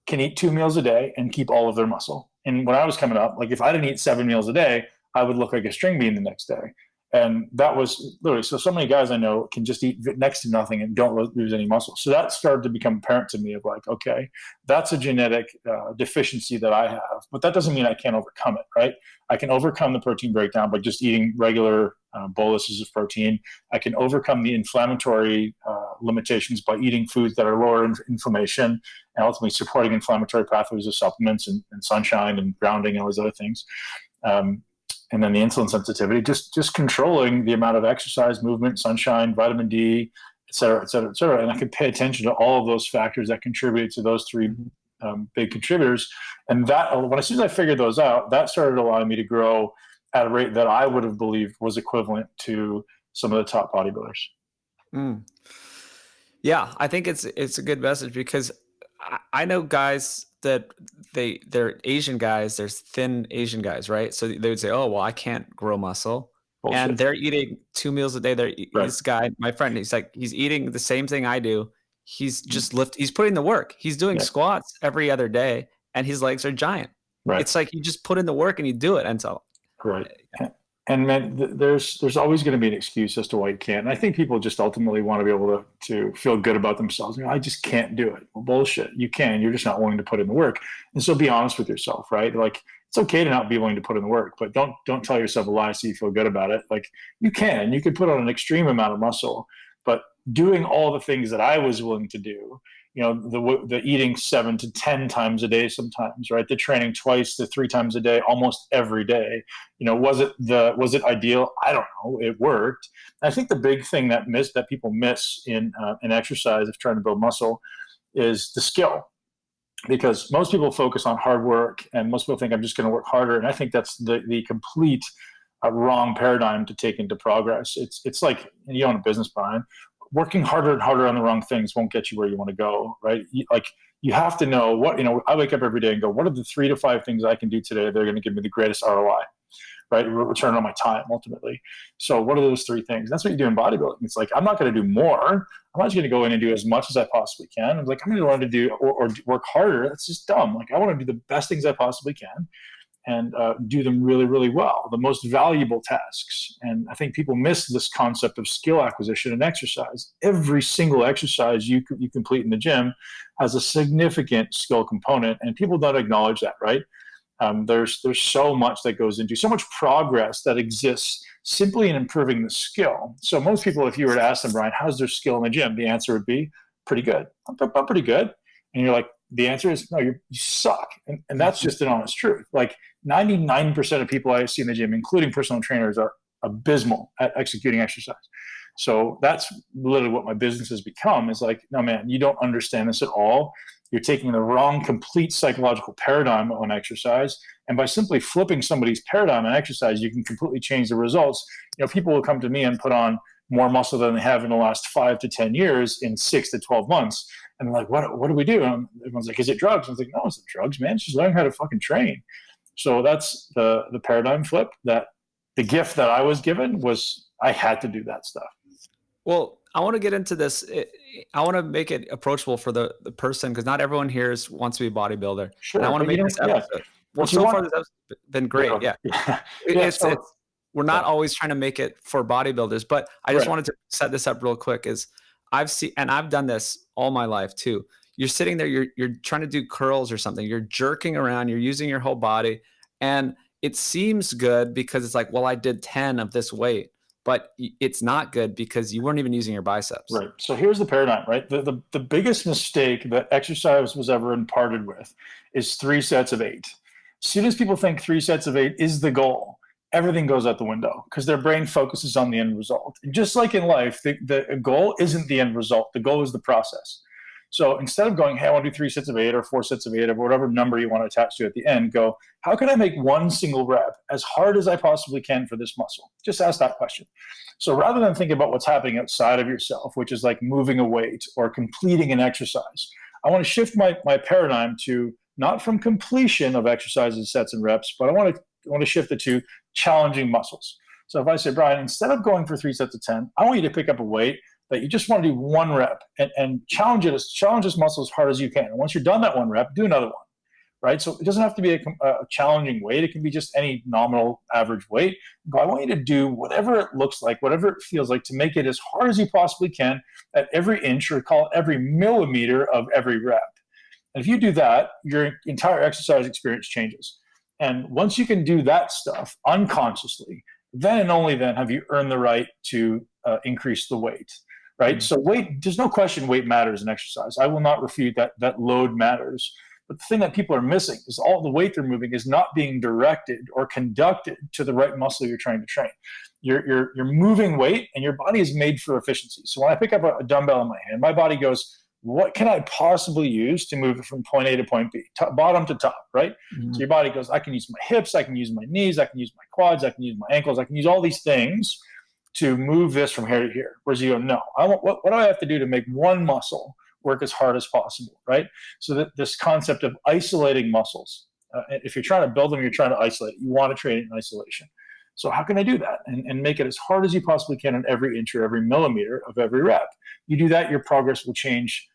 can eat 2 meals a day and keep all of their muscle. And when I was coming up, like if I didn't eat 7 meals a day, I would look like a string bean the next day. And that was literally, so many guys I know can just eat next to nothing and don't lose any muscle. So that started to become apparent to me of like, okay, that's a genetic deficiency that I have, but that doesn't mean I can't overcome it, right? I can overcome the protein breakdown by just eating regular boluses of protein. I can overcome the inflammatory limitations by eating foods that are lower in inflammation and ultimately supporting inflammatory pathways of supplements and sunshine and grounding and all those other things. And then the insulin sensitivity, just controlling the amount of exercise, movement, sunshine, vitamin D, et cetera, et cetera, et cetera. And I could pay attention to all of those factors that contribute to those three big contributors. And that, as soon as I figured those out, that started allowing me to grow at a rate that I would have believed was equivalent to some of the top bodybuilders. Mm. Yeah, I think it's a good message, because I know guys that they're Asian guys, there's thin Asian guys, right? So they would say, oh, well, I can't grow muscle. Bullshit. And they're eating 2 meals a day. This guy, my friend, he's eating the same thing I do. He's just he's putting the work. He's doing squats every other day, and his legs are giant. Right. It's like you just put in the work and you do it. And so, right. And man, there's always going to be an excuse as to why you can't. And I think people just ultimately want to be able to feel good about themselves. I just can't do it. Well, bullshit. You can. You're just not willing to put in the work. And so be honest with yourself, right? Like, it's okay to not be willing to put in the work, but don't tell yourself a lie so you feel good about it. Like, you could put on an extreme amount of muscle, but doing all the things that I was willing to do, the eating 7 to 10 times a day sometimes, right? The training 2 to 3 times a day, almost every day. Was it ideal? I don't know. It worked. And I think the big thing that people miss in exercise, if trying to build muscle, is the skill. Because most people focus on hard work, and most people think I'm just going to work harder. And I think that's the complete wrong paradigm to take into progress. It's like, you own a business, Brian. Working harder and harder on the wrong things won't get you where you want to go, right? You have to know what, I wake up every day and go, what are the 3 to 5 things I can do today that are going to give me the greatest ROI, right? Return on my time, ultimately. So what are those 3 things? That's what you do in bodybuilding. It's like, I'm not going to do more. I'm not just going to go in and do as much as I possibly can. I'm like, I'm going to learn to do or work harder. That's just dumb. Like, I want to do the best things I possibly can, and do them really, really well, the most valuable tasks. And I think people miss this concept of skill acquisition in exercise. Every single exercise you complete in the gym has a significant skill component, and people don't acknowledge that, right? There's so much that goes into, so much progress that exists simply in improving the skill. So most people, if you were to ask them, Brian, how's their skill in the gym? The answer would be pretty good. I'm pretty good. And you're like, the answer is no, you suck. And that's just an honest truth. Like, 99% of people I see in the gym, including personal trainers, are abysmal at executing exercise. So that's literally what my business has become, is like, no, man, you don't understand this at all. You're taking the wrong, complete psychological paradigm on exercise. And by simply flipping somebody's paradigm on exercise, you can completely change the results. People will come to me and put on more muscle than they have in the last 5 to 10 years in 6 to 12 months. And I'm like, what do we do? And everyone's like, is it drugs? I was like, no, it's not drugs, man. It's just learning how to fucking train. So that's the paradigm flip. That the gift that I was given was I had to do that stuff. Well, I want to get into this. I want to make it approachable for the person, because not everyone here wants to be a bodybuilder. Sure. And I want to make this episode. Yeah. Well, so far this episode's been great. Yeah. We're not always trying to make it for bodybuilders, but I just wanted to set this up real quick. I've done this all my life too. You're sitting there, you're trying to do curls or something. You're jerking around, you're using your whole body, and it seems good because it's like, well, I did 10 of this weight, but it's not good because you weren't even using your biceps. Right. So here's the paradigm, right? The biggest mistake that exercise was ever imparted with is 3 sets of 8. As soon as people think 3 sets of 8 is the goal, everything goes out the window because their brain focuses on the end result. And just like in life, the goal isn't the end result. The goal is the process. So instead of going, hey, I want to do 3 sets of 8 or 4 sets of 8 or whatever number you want to attach to at the end, go, how can I make one single rep as hard as I possibly can for this muscle? Just ask that question. So rather than thinking about what's happening outside of yourself, which is like moving a weight or completing an exercise, I want to shift my paradigm to not from completion of exercises, sets, and reps, but I want to shift it to challenging muscles. So if I say, Brian, instead of going for 3 sets of 10, I want you to pick up a weight that you just want to do 1 rep and challenge this muscle as hard as you can. And once you're done that 1 rep, do another one, right? So it doesn't have to be a challenging weight. It can be just any nominal average weight. But I want you to do whatever it looks like, whatever it feels like, to make it as hard as you possibly can at every inch, or call it every millimeter of every rep. And if you do that, your entire exercise experience changes. And once you can do that stuff unconsciously, then and only then have you earned the right to increase the weight. Right. So weight, there's no question weight matters in exercise. I will not refute that load matters. But the thing that people are missing is all the weight they're moving is not being directed or conducted to the right muscle you're trying to train. You're moving weight, and your body is made for efficiency. So when I pick up a dumbbell in my hand, my body goes, what can I possibly use to move it from point A to point B, bottom to top, right? So your body goes, I can use my hips, I can use my knees, I can use my quads, I can use my ankles, I can use all these things to move this from here to here. Whereas you go, no, what do I have to do to make one muscle work as hard as possible, right? So that this concept of isolating muscles, if you're trying to build them, you're trying to isolate it. You want to train it in isolation. So how can I do that and make it as hard as you possibly can on every inch or every millimeter of every rep? You do that, your progress will change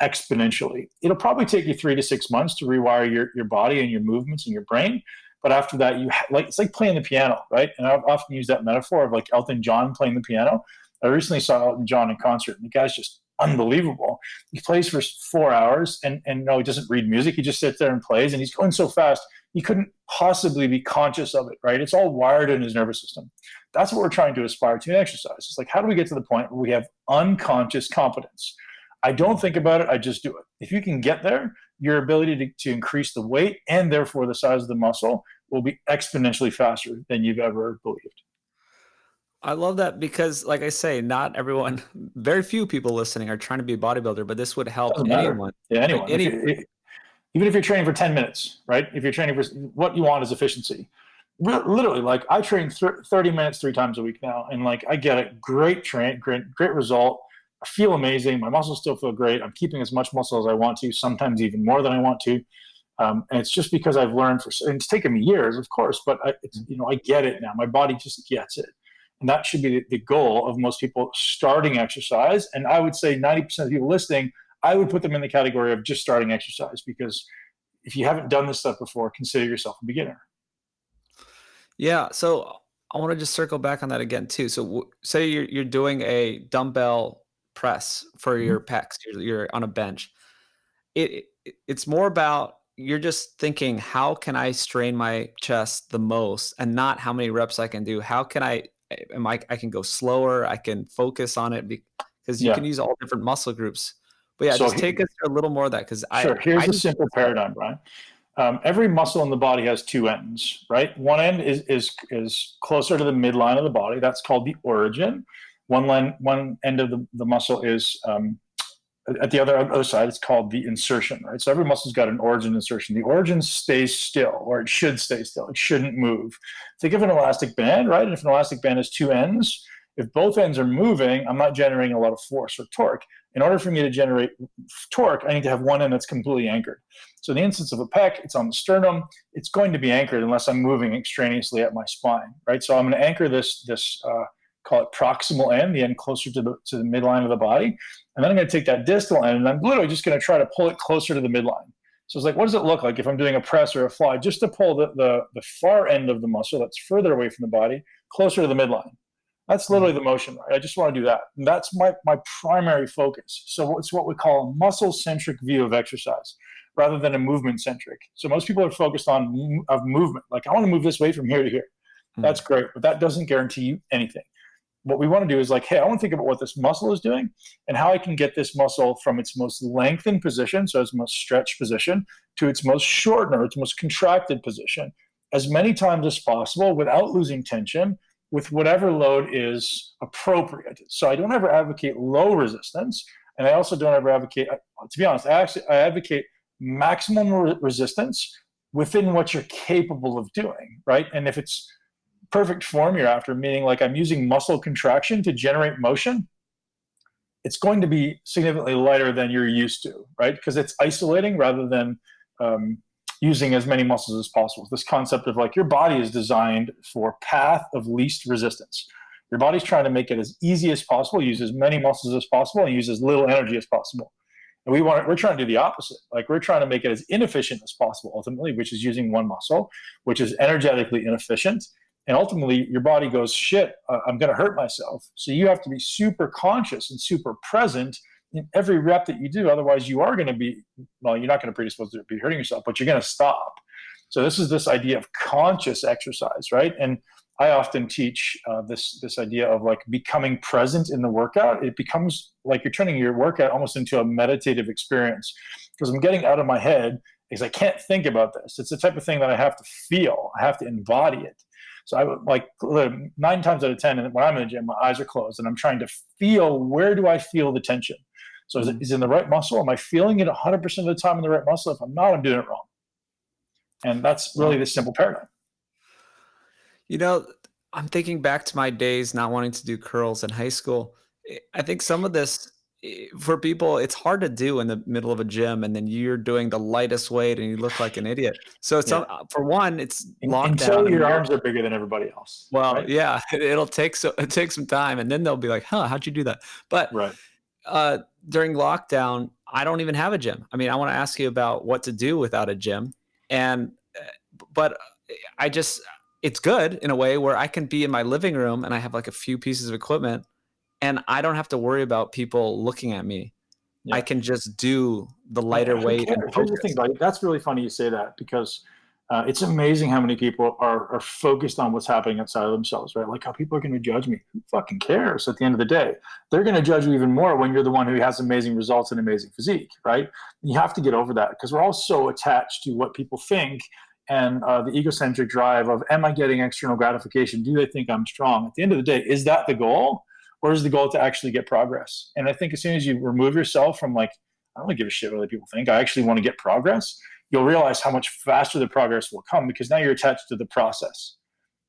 exponentially. It'll probably take you 3 to 6 months to rewire your body and your movements and your brain. But after that, it's like playing the piano, right? And I've often used that metaphor of like Elton John playing the piano. I recently saw Elton John in concert, and the guy's just unbelievable. He plays for 4 hours, and no, he doesn't read music. He just sits there and plays, and he's going so fast, he couldn't possibly be conscious of it, right? It's all wired in his nervous system. That's what we're trying to aspire to in exercise. It's like, how do we get to the point where we have unconscious competence? I don't think about it, I just do it. If you can get there, your ability to increase the weight and therefore the size of the muscle will be exponentially faster than you've ever believed. I love that because, like I say, not everyone, very few people listening are trying to be a bodybuilder, but this would help anyone. Yeah, anyone. Even if you're training for 10 minutes, right? If you're training for what you want is efficiency. Literally, like I train 30 minutes 3 times a week now, and like I get a great result. I feel amazing. My muscles still feel great. I'm keeping as much muscle as I want to, sometimes even more than I want to. And it's just because I've learned and it's taken me years, of course, but I get it now. My body just gets it. And that should be the goal of most people starting exercise. And I would say 90% of people listening, I would put them in the category of just starting exercise, because if you haven't done this stuff before, consider yourself a beginner. Yeah. So I want to just circle back on that again too. So say you're doing a dumbbell press for your pecs, you're on a bench. It's more about, you're just thinking, how can I strain my chest the most, and not how many reps I can do. How can I can go slower, I can focus on it, because you can use all different muscle groups. But yeah, so just take us through a little more of that. Here's a simple paradigm, Brian. Every muscle in the body has 2 ends, right? One end is closer to the midline of the body. That's called the origin. One end of the muscle is at the other side. It's called the insertion, right? So every muscle's got an origin, insertion. The origin stays still, or it should stay still. It shouldn't move. Think of an elastic band, right? And if an elastic band has 2 ends, if both ends are moving, I'm not generating a lot of force or torque. In order for me to generate torque, I need to have one end that's completely anchored. So in the instance of a pec, it's on the sternum. It's going to be anchored unless I'm moving extraneously at my spine, right? So I'm going to anchor this call it proximal end, the end closer to the midline of the body. And then I'm going to take that distal end, and I'm literally just going to try to pull it closer to the midline. So it's like, what does it look like if I'm doing a press or a fly, just to pull the far end of the muscle that's further away from the body closer to the midline? That's literally the motion, right? I just want to do that. And that's my primary focus. So it's what we call a muscle-centric view of exercise rather than a movement-centric. So most people are focused on movement. Like, I want to move this weight from here to here. That's great, but that doesn't guarantee you anything. What we want to do is like, hey, I want to think about what this muscle is doing and how I can get this muscle from its most lengthened position, so its most stretched position, to its most shortened or its most contracted position as many times as possible without losing tension, with whatever load is appropriate. So I don't ever advocate low resistance, and I also don't ever advocate, to be honest, I advocate maximum resistance within what you're capable of doing, right? And if it's perfect form you're after, meaning like I'm using muscle contraction to generate motion, it's going to be significantly lighter than you're used to, right? Because it's isolating rather than using as many muscles as possible. This concept of like, your body is designed for path of least resistance. Your body's trying to make it as easy as possible, use as many muscles as possible, and use as little energy as possible. And we're trying to do the opposite. Like, we're trying to make it as inefficient as possible, ultimately, which is using one muscle, which is energetically inefficient. And ultimately, your body goes, shit, I'm going to hurt myself. So you have to be super conscious and super present in every rep that you do. Otherwise, you are going to be, well, you're not going to predispose to be hurting yourself, but you're going to stop. So this is this idea of conscious exercise, right? And I often teach this idea of like becoming present in the workout. It becomes like you're turning your workout almost into a meditative experience, because I'm getting out of my head because I can't think about this. It's the type of thing that I have to feel. I have to embody it. So I would like 9 times out of 10, and when I'm in the gym, my eyes are closed and I'm trying to feel, where do I feel the tension? So is it in the right muscle? Am I feeling it 100% of the time in the right muscle? If I'm not, I'm doing it wrong. And that's really the simple paradigm. You know, I'm thinking back to my days not wanting to do curls in high school. I think some of this, for people, it's hard to do in the middle of a gym, and then you're doing the lightest weight and you look like an idiot. So for one, it's lockdown. Until your arms are bigger than everybody else. Well, right? yeah, it takes some time, and then they'll be like, "Huh, how'd you do that?" But during lockdown, I don't even have a gym. I mean, I want to ask you about what to do without a gym, but it's good in a way where I can be in my living room and I have like a few pieces of equipment, and I don't have to worry about people looking at me. Yeah. I can just do the lighter weight. Here's the thing, buddy. That's really funny you say that, because it's amazing how many people are focused on what's happening outside of themselves, right? Like how people are going to judge me. Who fucking cares at the end of the day? They're going to judge you even more when you're the one who has amazing results and amazing physique, right? You have to get over that, because we're all so attached to what people think, and the egocentric drive of, am I getting external gratification? Do they think I'm strong? At the end of the day, is that the goal? Or is the goal to actually get progress? And I think as soon as you remove yourself from like, I don't really give a shit what other people think, I actually want to get progress, you'll realize how much faster the progress will come, because now you're attached to the process,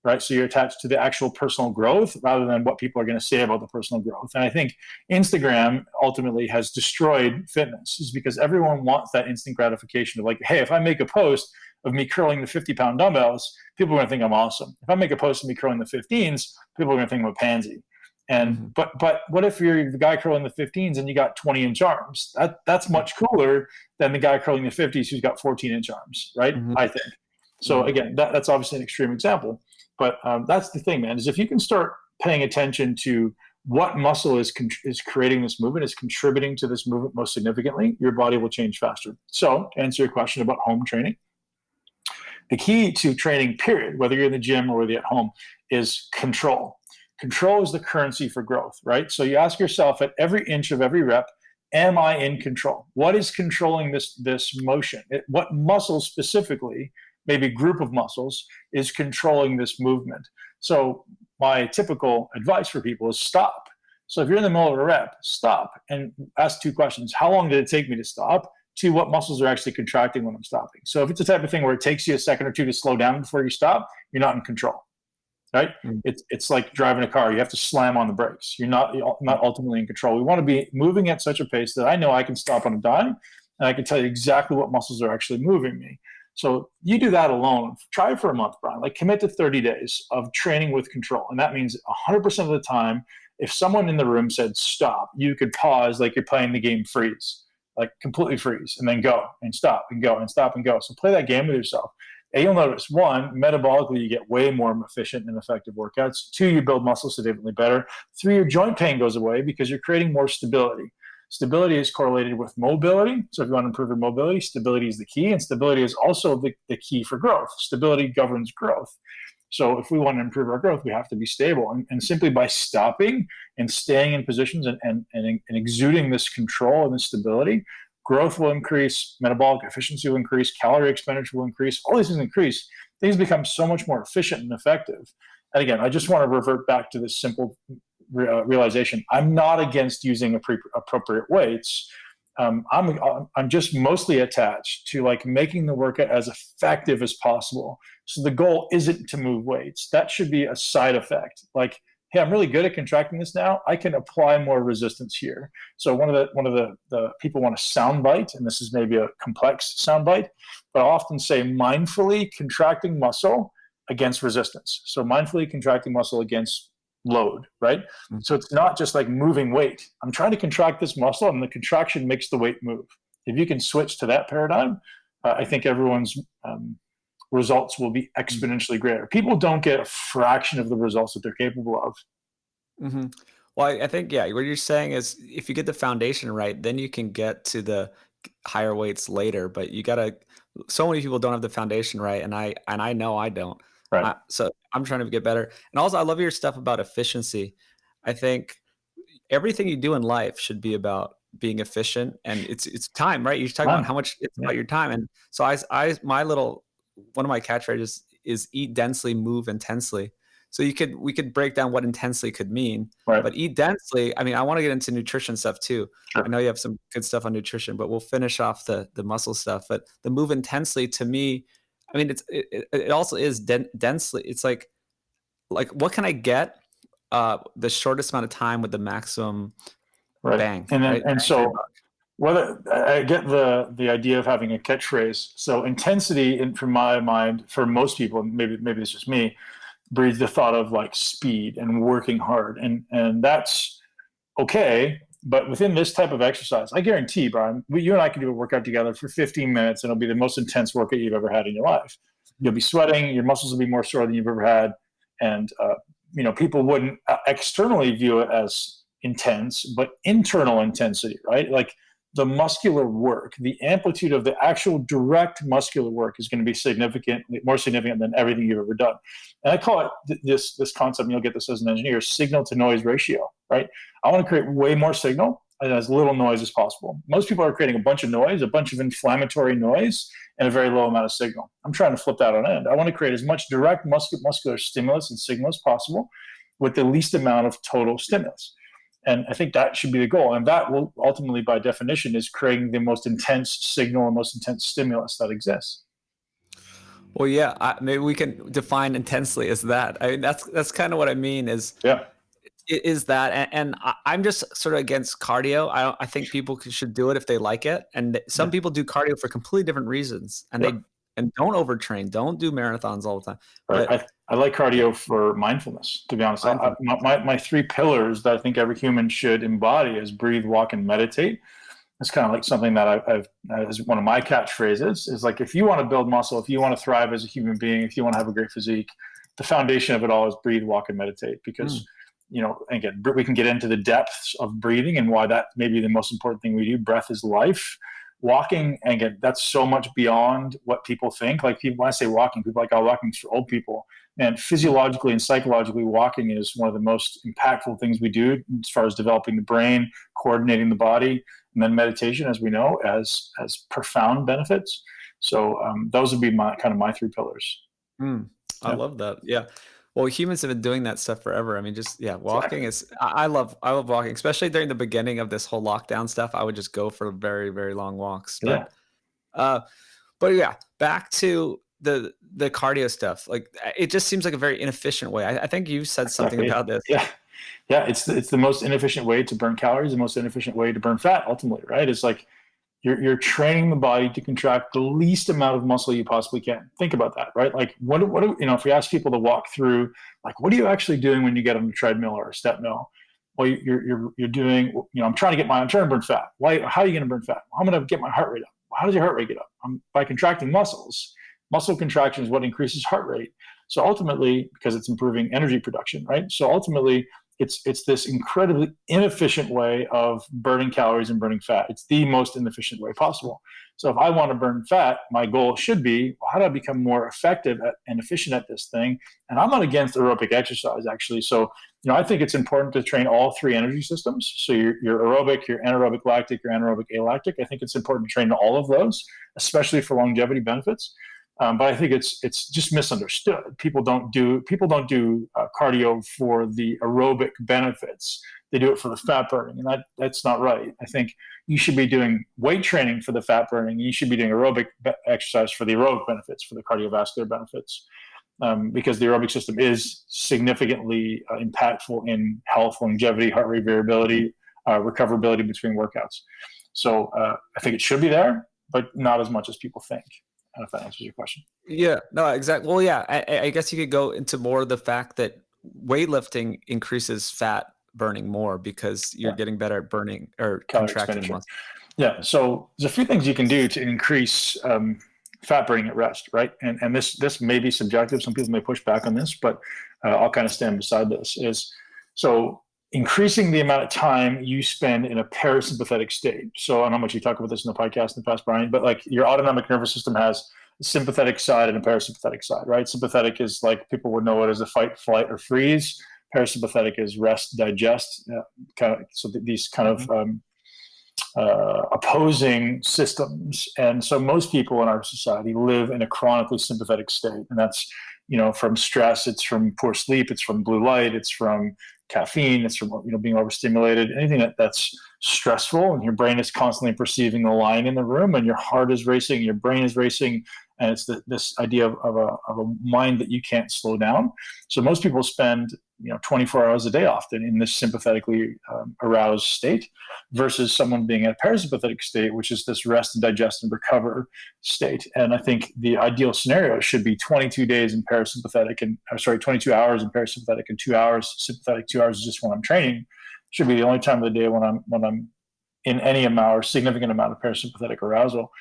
right? So you're attached to the actual personal growth rather than what people are going to say about the personal growth. And I think Instagram ultimately has destroyed fitness, is because everyone wants that instant gratification of like, hey, if I make a post of me curling the 50-pound dumbbells, people are going to think I'm awesome. If I make a post of me curling the 15s, people are going to think I'm a pansy. And but what if you're the guy curling the 15s and you got 20-inch arms? That's much cooler than the guy curling the 50s who's got 14-inch arms, right? I think. So again, that's obviously an extreme example, but that's the thing, man. Is if you can start paying attention to what muscle is creating this movement, is contributing to this movement most significantly, your body will change faster. So to answer your question about home training, the key to training, period, whether you're in the gym or whether you're at home, is control. Control is the currency for growth, right? So you ask yourself at every inch of every rep, am I in control? What is controlling this motion? What muscle specifically, maybe group of muscles, is controlling this movement? So my typical advice for people is stop. So if you're in the middle of a rep, stop and ask 2 questions. How long did it take me to stop? 2, what muscles are actually contracting when I'm stopping? So if it's the type of thing where it takes you a second or 2 to slow down before you stop, you're not in control. Right? It's like driving a car. You have to slam on the brakes. You're not ultimately in control. We want to be moving at such a pace that I know I can stop on a dime, and I can tell you exactly what muscles are actually moving me. So you do that alone. Try it for a month, Brian. Like commit to 30 days of training with control. And that means 100% of the time, if someone in the room said stop, you could pause like you're playing the game freeze, like completely freeze, and then go and stop and go and stop and go. So play that game with yourself. And you'll notice, 1, metabolically, you get way more efficient and effective workouts. 2, you build muscle significantly better. 3, your joint pain goes away because you're creating more stability. Stability is correlated with mobility. So if you want to improve your mobility, stability is the key. And stability is also the key for growth. Stability governs growth. So if we want to improve our growth, we have to be stable. And simply by stopping and staying in positions and exuding this control and this stability, growth will increase, metabolic efficiency will increase, calorie expenditure will increase, all these things increase. Things become so much more efficient and effective. And again, I just want to revert back to this simple realization. I'm not against using appropriate weights. I'm just mostly attached to like making the workout as effective as possible. So the goal isn't to move weights. That should be a side effect. Like, hey, I'm really good at contracting this now. I can apply more resistance here. So one of the people want a sound bite, and this is maybe a complex sound bite, but I often say mindfully contracting muscle against resistance. So mindfully contracting muscle against load, right? So it's not just like moving weight. I'm trying to contract this muscle, and the contraction makes the weight move. If you can switch to that paradigm, I think everyone's results will be exponentially greater. People don't get a fraction of the results that they're capable of. Well, I think, yeah, what you're saying is if you get the foundation right, then you can get to the higher weights later, but so many people don't have the foundation right. And I know I don't. Right. So I'm trying to get better. And also I love your stuff about efficiency. I think everything you do in life should be about being efficient, and it's time, right? You're talking Time. about how much it's about your time. And so one of my catchphrases is eat densely, move intensely. So we could break down what intensely could mean, Right. but eat densely. I mean, I want to get into nutrition stuff too. Sure. I know you have some good stuff on nutrition, but we'll finish off the muscle stuff. But the move intensely, to me, I mean, it also is densely. It's like what can I get the shortest amount of time with the maximum bang? And then, right? and so whether I get the idea of having a catchphrase. So intensity, from my mind, for most people, and maybe it's just me, breeds the thought of like speed and working hard, and that's okay. But within this type of exercise, I guarantee, Brian, you and I can do a workout together for 15 minutes, and it'll be the most intense workout you've ever had in your life. You'll be sweating, your muscles will be more sore than you've ever had, and people wouldn't externally view it as intense, but internal intensity, right? Like the muscular work, the amplitude of the actual direct muscular work is going to be more significant than everything you've ever done. And I call it this concept, and you'll get this as an engineer, signal to noise ratio, right? I want to create way more signal and as little noise as possible. Most people are creating a bunch of noise, a bunch of inflammatory noise, and a very low amount of signal. I'm trying to flip that on end. I want to create as much direct muscular stimulus and signal as possible with the least amount of total stimulus. And I think that should be the goal. And that will ultimately, by definition, is creating the most intense signal and most intense stimulus that exists. Well, yeah, maybe we can define intensely as that. I mean, that's kind of what I mean is that. And I'm just sort of against cardio. I think people should do it if they like it. And some people do cardio for completely different reasons. And don't overtrain. Don't do marathons all the time. Right. But I like cardio for mindfulness, to be honest. My 3 pillars that I think every human should embody is breathe, walk, and meditate. It's kind of like something that I've as one of my catchphrases is like, if you want to build muscle, if you want to thrive as a human being, if you want to have a great physique, the foundation of it all is breathe, walk, and meditate. Because, again, we can get into the depths of breathing and why that may be the most important thing we do. Breath is life. Walking, and again, that's so much beyond what people think. Like when I say walking, people are like, oh, walking's for old people. And physiologically and psychologically, walking is one of the most impactful things we do as far as developing the brain, coordinating the body, and then meditation, as we know, as profound benefits. So those would be my 3 pillars. I love that. Yeah. Well, humans have been doing that stuff forever. I mean, walking is, I love walking, especially during the beginning of this whole lockdown stuff. I would just go for very, very long walks. But yeah, back to the cardio stuff. Like, it just seems like a very inefficient way. I think you said something about this. Yeah. It's the most inefficient way to burn calories, the most inefficient way to burn fat, ultimately, right? It's like, you're training the body to contract the least amount of muscle you possibly can. Think about that, right? Like, what if we ask people to walk through, like, what are you actually doing when you get on a treadmill or a step mill? Well, you're doing, I'm trying to burn fat. Why? How are you going to burn fat? Well, I'm going to get my heart rate up. Well, how does your heart rate get up? By contracting muscles. Muscle contraction is what increases heart rate. So ultimately, because it's improving energy production, right? So ultimately, it's this incredibly inefficient way of burning calories and burning fat. It's the most inefficient way possible. So if I want to burn fat, my goal should be, how do I become more effective and efficient at this thing? And I'm not against aerobic exercise, actually. So, I think it's important to train all 3 energy systems. So your aerobic, your anaerobic lactic, your anaerobic alactic. I think it's important to train all of those, especially for longevity benefits. But I think it's just misunderstood. People don't do cardio for the aerobic benefits. They do it for the fat burning, and that's not right. I think you should be doing weight training for the fat burning. You should be doing aerobic exercise for the aerobic benefits, for the cardiovascular benefits, because the aerobic system is significantly impactful in health, longevity, heart rate variability, recoverability between workouts. So I think it should be there, but not as much as people think. I don't know if that answers your question. Yeah, no, exactly. Well, yeah, I guess you could go into more of the fact that weightlifting increases fat burning more because you're getting better at burning or contracting muscle. Yeah, so there's a few things you can do to increase fat burning at rest, right? And this may be subjective. Some people may push back on this, but I'll kind of stand beside this. So increasing the amount of time you spend in a parasympathetic state. So I don't know how much you talk about this in the podcast in the past, Brian, but like your autonomic nervous system has a sympathetic side and a parasympathetic side, right? Sympathetic is like, people would know it as a fight, flight, or freeze. Parasympathetic is rest, digest. So these kind of opposing systems. And so most people in our society live in a chronically sympathetic state. And that's, from stress, it's from poor sleep, it's from blue light, it's from caffeine, it's from, being overstimulated, anything that's stressful, and your brain is constantly perceiving the lion in the room, and your heart is racing, your brain is racing. And it's this idea of a mind that you can't slow down. So most people spend 24 hours a day often in this sympathetically aroused state, versus someone being in a parasympathetic state, which is this rest and digest and recover state. And I think the ideal scenario should be 22 days in parasympathetic, 22 hours in parasympathetic and 2 hours sympathetic. 2 hours is just when I'm training. Should be the only time of the day when I'm in any amount or significant amount of parasympathetic arousal.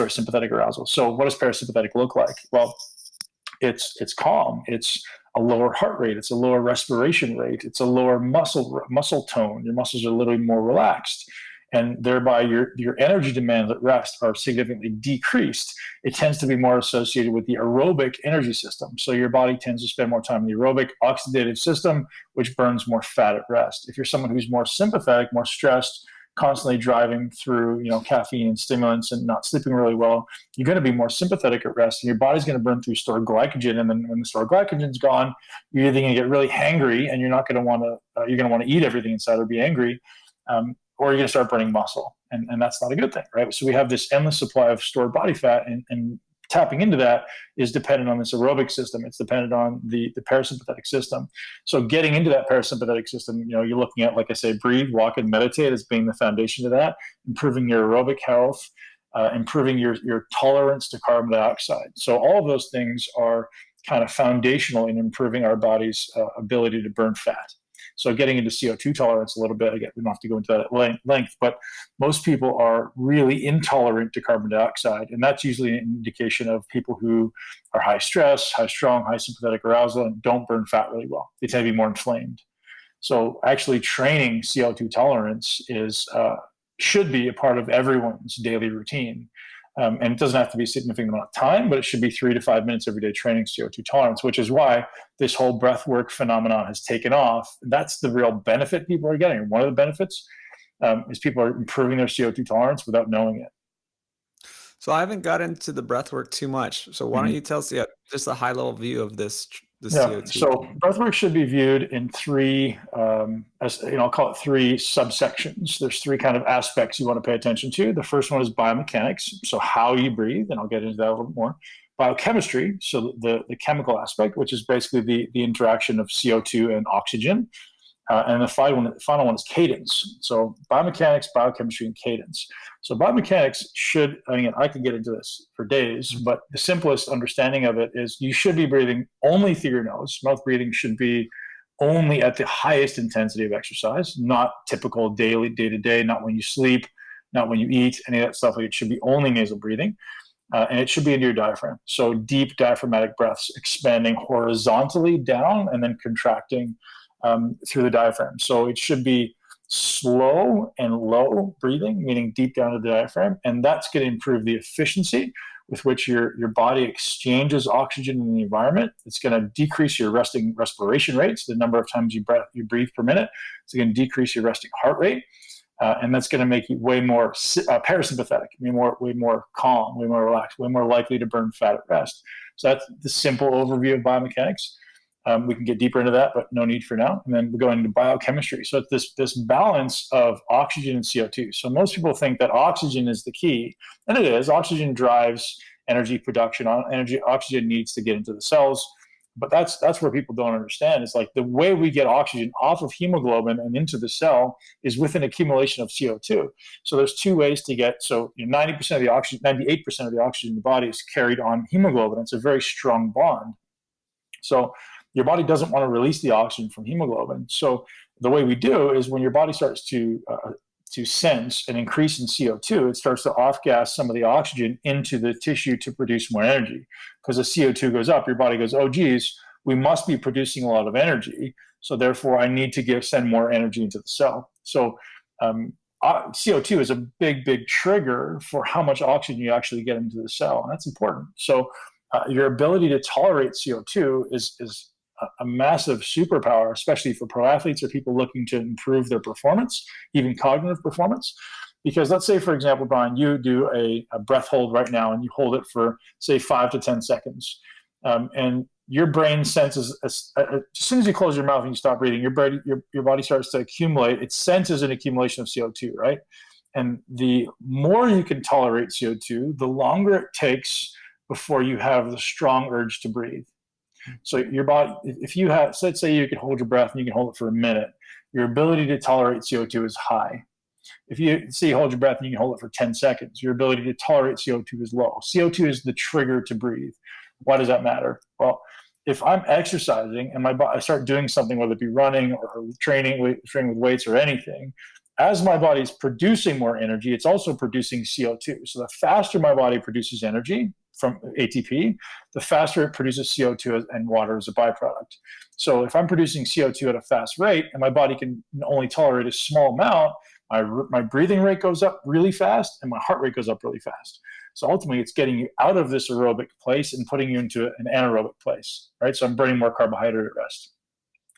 Sympathetic arousal. So what does parasympathetic look like? Well, it's calm. It's a lower heart rate. It's a lower respiration rate. It's a lower muscle tone. Your muscles are literally more relaxed, and thereby your energy demands at rest are significantly decreased. It tends to be more associated with the aerobic energy system. So your body tends to spend more time in the aerobic oxidative system, which burns more fat at rest. If you're someone who's more sympathetic, more stressed, constantly driving through, caffeine and stimulants and not sleeping really well, you're going to be more sympathetic at rest, and your body's going to burn through stored glycogen. And then when the stored glycogen's gone, you're either going to get really hangry, and you're going to want to eat everything inside or be angry, or you're going to start burning muscle. And that's not a good thing, right? So we have this endless supply of stored body fat, and tapping into that is dependent on this aerobic system. It's dependent on the parasympathetic system. So getting into that parasympathetic system, you're looking at, like I say, breathe, walk, and meditate as being the foundation of that, improving your aerobic health, improving your tolerance to carbon dioxide. So all of those things are kind of foundational in improving our body's ability to burn fat. So getting into CO2 tolerance a little bit, again, we don't have to go into that at length, but most people are really intolerant to carbon dioxide. And that's usually an indication of people who are high stress, high strong, high sympathetic arousal, and don't burn fat really well. They tend to be more inflamed. So actually training CO2 tolerance should be a part of everyone's daily routine. And it doesn't have to be a significant amount of time, but it should be 3 to 5 minutes every day training CO2 tolerance, which is why this whole breathwork phenomenon has taken off. That's the real benefit people are getting. One of the benefits is people are improving their CO2 tolerance without knowing it. So I haven't got into the breathwork too much. So why don't you tell us just a high level view of this CO2? So breathwork should be viewed in three, I'll call it three subsections. There's three kind of aspects you want to pay attention to. The first one is biomechanics, so how you breathe, and I'll get into that a little more. Biochemistry, so the chemical aspect, which is basically the interaction of CO2 and oxygen. And the final one is cadence. So biomechanics, biochemistry, and cadence. So biomechanics I could get into this for days, but the simplest understanding of it is you should be breathing only through your nose. Mouth breathing should be only at the highest intensity of exercise, not typical daily, day-to-day, not when you sleep, not when you eat, any of that stuff. It should be only nasal breathing. And it should be into your diaphragm. So deep diaphragmatic breaths, expanding horizontally down and then contracting through the diaphragm. So it should be slow and low breathing, meaning deep down to the diaphragm, and that's going to improve the efficiency with which your body exchanges oxygen in the environment. It's going to decrease your resting respiration rates, the number of times you breathe per minute. It's going to decrease your resting heart rate, and that's going to make you way more parasympathetic, way more calm, way more relaxed, way more likely to burn fat at rest. So that's the simple overview of biomechanics. We can get deeper into that, but no need for now. And then we're going into biochemistry. So it's this balance of oxygen and CO2. So most people think that oxygen is the key, and it is. Oxygen drives energy production. Oxygen needs to get into the cells, but that's where people don't understand. It's like the way we get oxygen off of hemoglobin and into the cell is with an accumulation of CO2. So there's two ways to get. So 90% of the oxygen, 98% of the oxygen in the body is carried on hemoglobin. It's a very strong bond. So your body doesn't want to release the oxygen from hemoglobin. So the way we do is when your body starts to sense an increase in CO2, it starts to off-gas some of the oxygen into the tissue to produce more energy. Because as CO2 goes up, your body goes, oh, geez, we must be producing a lot of energy. So therefore, I need to send more energy into the cell. So CO2 is a big, big trigger for how much oxygen you actually get into the cell. And that's important. So your ability to tolerate CO2 is a massive superpower, especially for pro athletes or people looking to improve their performance, even cognitive performance. Because let's say, for example, Brian, you do a breath hold right now, and you hold it for, say, 5 to 10 seconds. And your brain senses, as soon as you close your mouth and you stop breathing, your body starts to accumulate. It senses an accumulation of CO2, right? And the more you can tolerate CO2, the longer it takes before you have the strong urge to breathe. So your body, if you have, so let's say you can hold your breath and you can hold it for a minute, your ability to tolerate CO2 is high. If you say you hold your breath and you can hold it for 10 seconds, your ability to tolerate CO2 is low. CO2 is the trigger to breathe. Why does that matter? Well, if I'm exercising and I start doing something, whether it be running or training with weights or anything, as my body is producing more energy, it's also producing CO2. So the faster my body produces energy from ATP, the faster it produces CO2 and water as a byproduct. So if I'm producing CO2 at a fast rate and my body can only tolerate a small amount, my breathing rate goes up really fast and my heart rate goes up really fast. So ultimately, it's getting you out of this aerobic place and putting you into an anaerobic place, right? So I'm burning more carbohydrate at rest.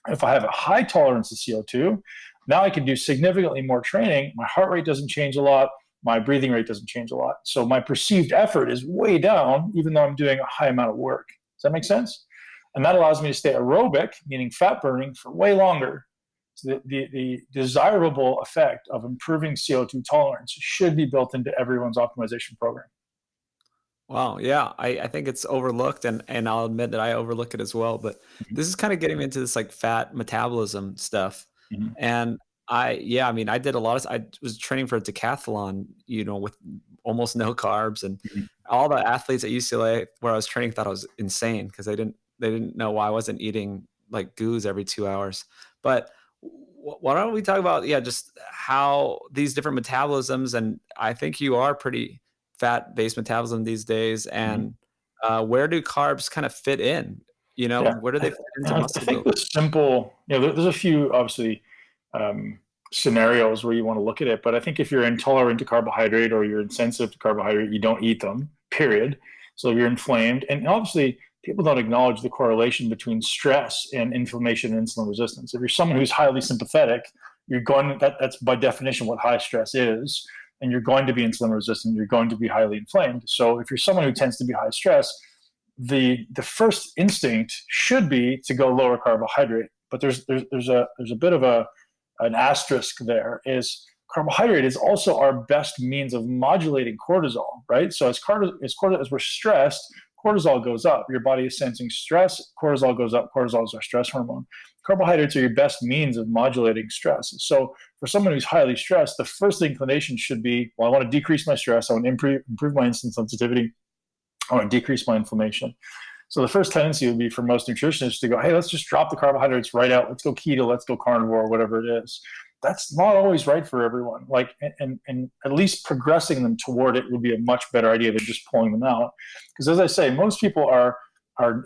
If I have a high tolerance to CO2, now I can do significantly more training. My heart rate doesn't change a lot. My breathing rate doesn't change a lot. So my perceived effort is way down, even though I'm doing a high amount of work. Does that make sense? And that allows me to stay aerobic, meaning fat burning, for way longer. So the desirable effect of improving CO2 tolerance should be built into everyone's optimization program. Wow. Yeah. I think it's overlooked, and I'll admit that I overlook it as well. But this is kind of getting into this like fat metabolism stuff. Mm-hmm. And I did a lot I was training for a decathlon, with almost no carbs, and all the athletes at UCLA where I was training thought I was insane because they didn't know why I wasn't eating like goos every 2 hours. But why don't we talk about, just how these different metabolisms, and I think you are pretty fat-based metabolism these days, and where do carbs kind of fit in? Where do they fit into muscle I think building? the simple, there's a few obviously scenarios where you want to look at it, but I think if you're intolerant to carbohydrate or you're insensitive to carbohydrate, you don't eat them, period. So if you're inflamed, and obviously people don't acknowledge the correlation between stress and inflammation and insulin resistance. If you're someone who's highly sympathetic, that's by definition what high stress is, and you're going to be insulin resistant, you're going to be highly inflamed. So if you're someone who tends to be high stress, the first instinct should be to go lower carbohydrate. But there's a bit of an asterisk there, is carbohydrate is also our best means of modulating cortisol, right? So as we're stressed, cortisol goes up. Your body is sensing stress, cortisol goes up. Cortisol is our stress hormone. Carbohydrates are your best means of modulating stress. So for someone who's highly stressed, the first inclination should be, well, I want to decrease my stress. I want to improve my insulin sensitivity. I want to decrease my inflammation. So the first tendency would be for most nutritionists to go, hey, let's just drop the carbohydrates right out. Let's go keto, let's go carnivore, whatever it is. That's not always right for everyone. And at least progressing them toward it would be a much better idea than just pulling them out. Because as I say, most people are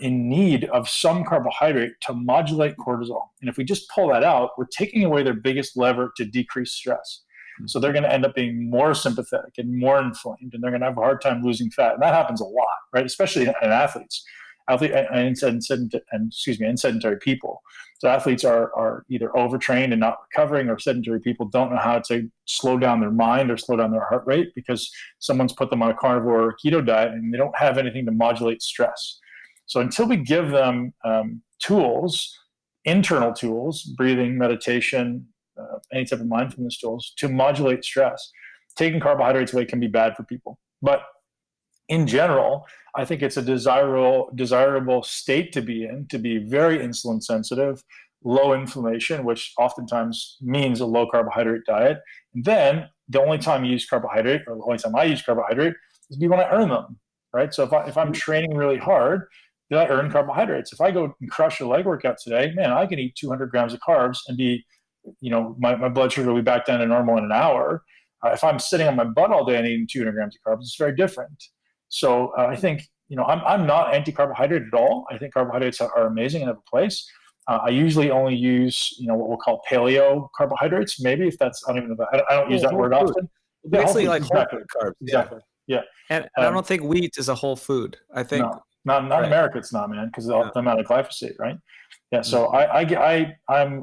in need of some carbohydrate to modulate cortisol. And if we just pull that out, we're taking away their biggest lever to decrease stress. So they're going to end up being more sympathetic and more inflamed, and they're going to have a hard time losing fat. And that happens a lot, right? Especially in athletes. And sedentary people. So athletes are either overtrained and not recovering, or sedentary people don't know how to slow down their mind or slow down their heart rate because someone's put them on a carnivore or keto diet and they don't have anything to modulate stress. So until we give them tools, internal tools, breathing, meditation, any type of mindfulness tools to modulate stress, taking carbohydrates away can be bad for people. But in general, I think it's a desirable state to be in, to be very insulin sensitive, low inflammation, which oftentimes means a low carbohydrate diet. And then the only time you use carbohydrate, or the only time I use carbohydrate, is when I earn them, right? So if I'm training really hard, then I earn carbohydrates. If I go and crush a leg workout today, man, I can eat 200 grams of carbs and be, my blood sugar will be back down to normal in an hour. If I'm sitting on my butt all day and eating 200 grams of carbs, it's very different. So I think, I'm not anti-carbohydrate at all. I think carbohydrates are amazing and have a place. I usually only use, what we'll call paleo carbohydrates. Maybe if that's, I don't use that word often. Basically like whole food carbs. Exactly. Yeah. And I don't think wheat is a whole food. I think not in America. It's not, man, because the amount of glyphosate, right? Yeah. So I'm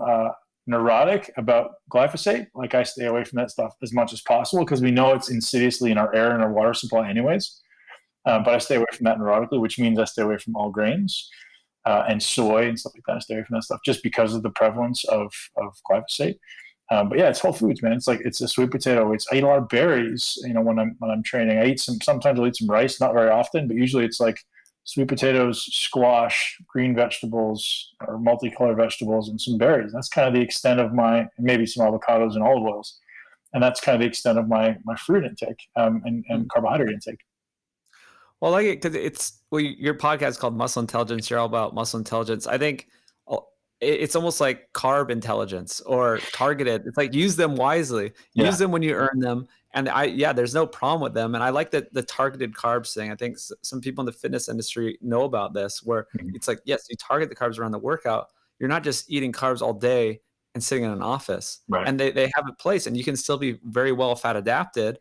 neurotic about glyphosate, like I stay away from that stuff as much as possible because we know it's insidiously in our air and our water supply anyways. But I stay away from that neurotically, which means I stay away from all grains and soy and stuff like that. I stay away from that stuff just because of the prevalence of glyphosate. But yeah, it's whole foods, man. It's a sweet potato. I eat a lot of berries. When I'm training, sometimes I'll eat some rice, not very often, but usually it's like sweet potatoes, squash, green vegetables, or multicolored vegetables, and some berries. That's kind of the extent of maybe some avocados and olive oils, and that's kind of the extent of my fruit intake and carbohydrate intake. Well, I like it because your podcast is called Muscle Intelligence. You're all about muscle intelligence. I think it's almost like carb intelligence or targeted. It's like use them wisely. Yeah. Use them when you earn them. And there's no problem with them. And I like the targeted carbs thing. I think some people in the fitness industry know about this, where it's like, yes, you target the carbs around the workout. You're not just eating carbs all day and sitting in an office. Right. And they have a place, and you can still be very well fat adapted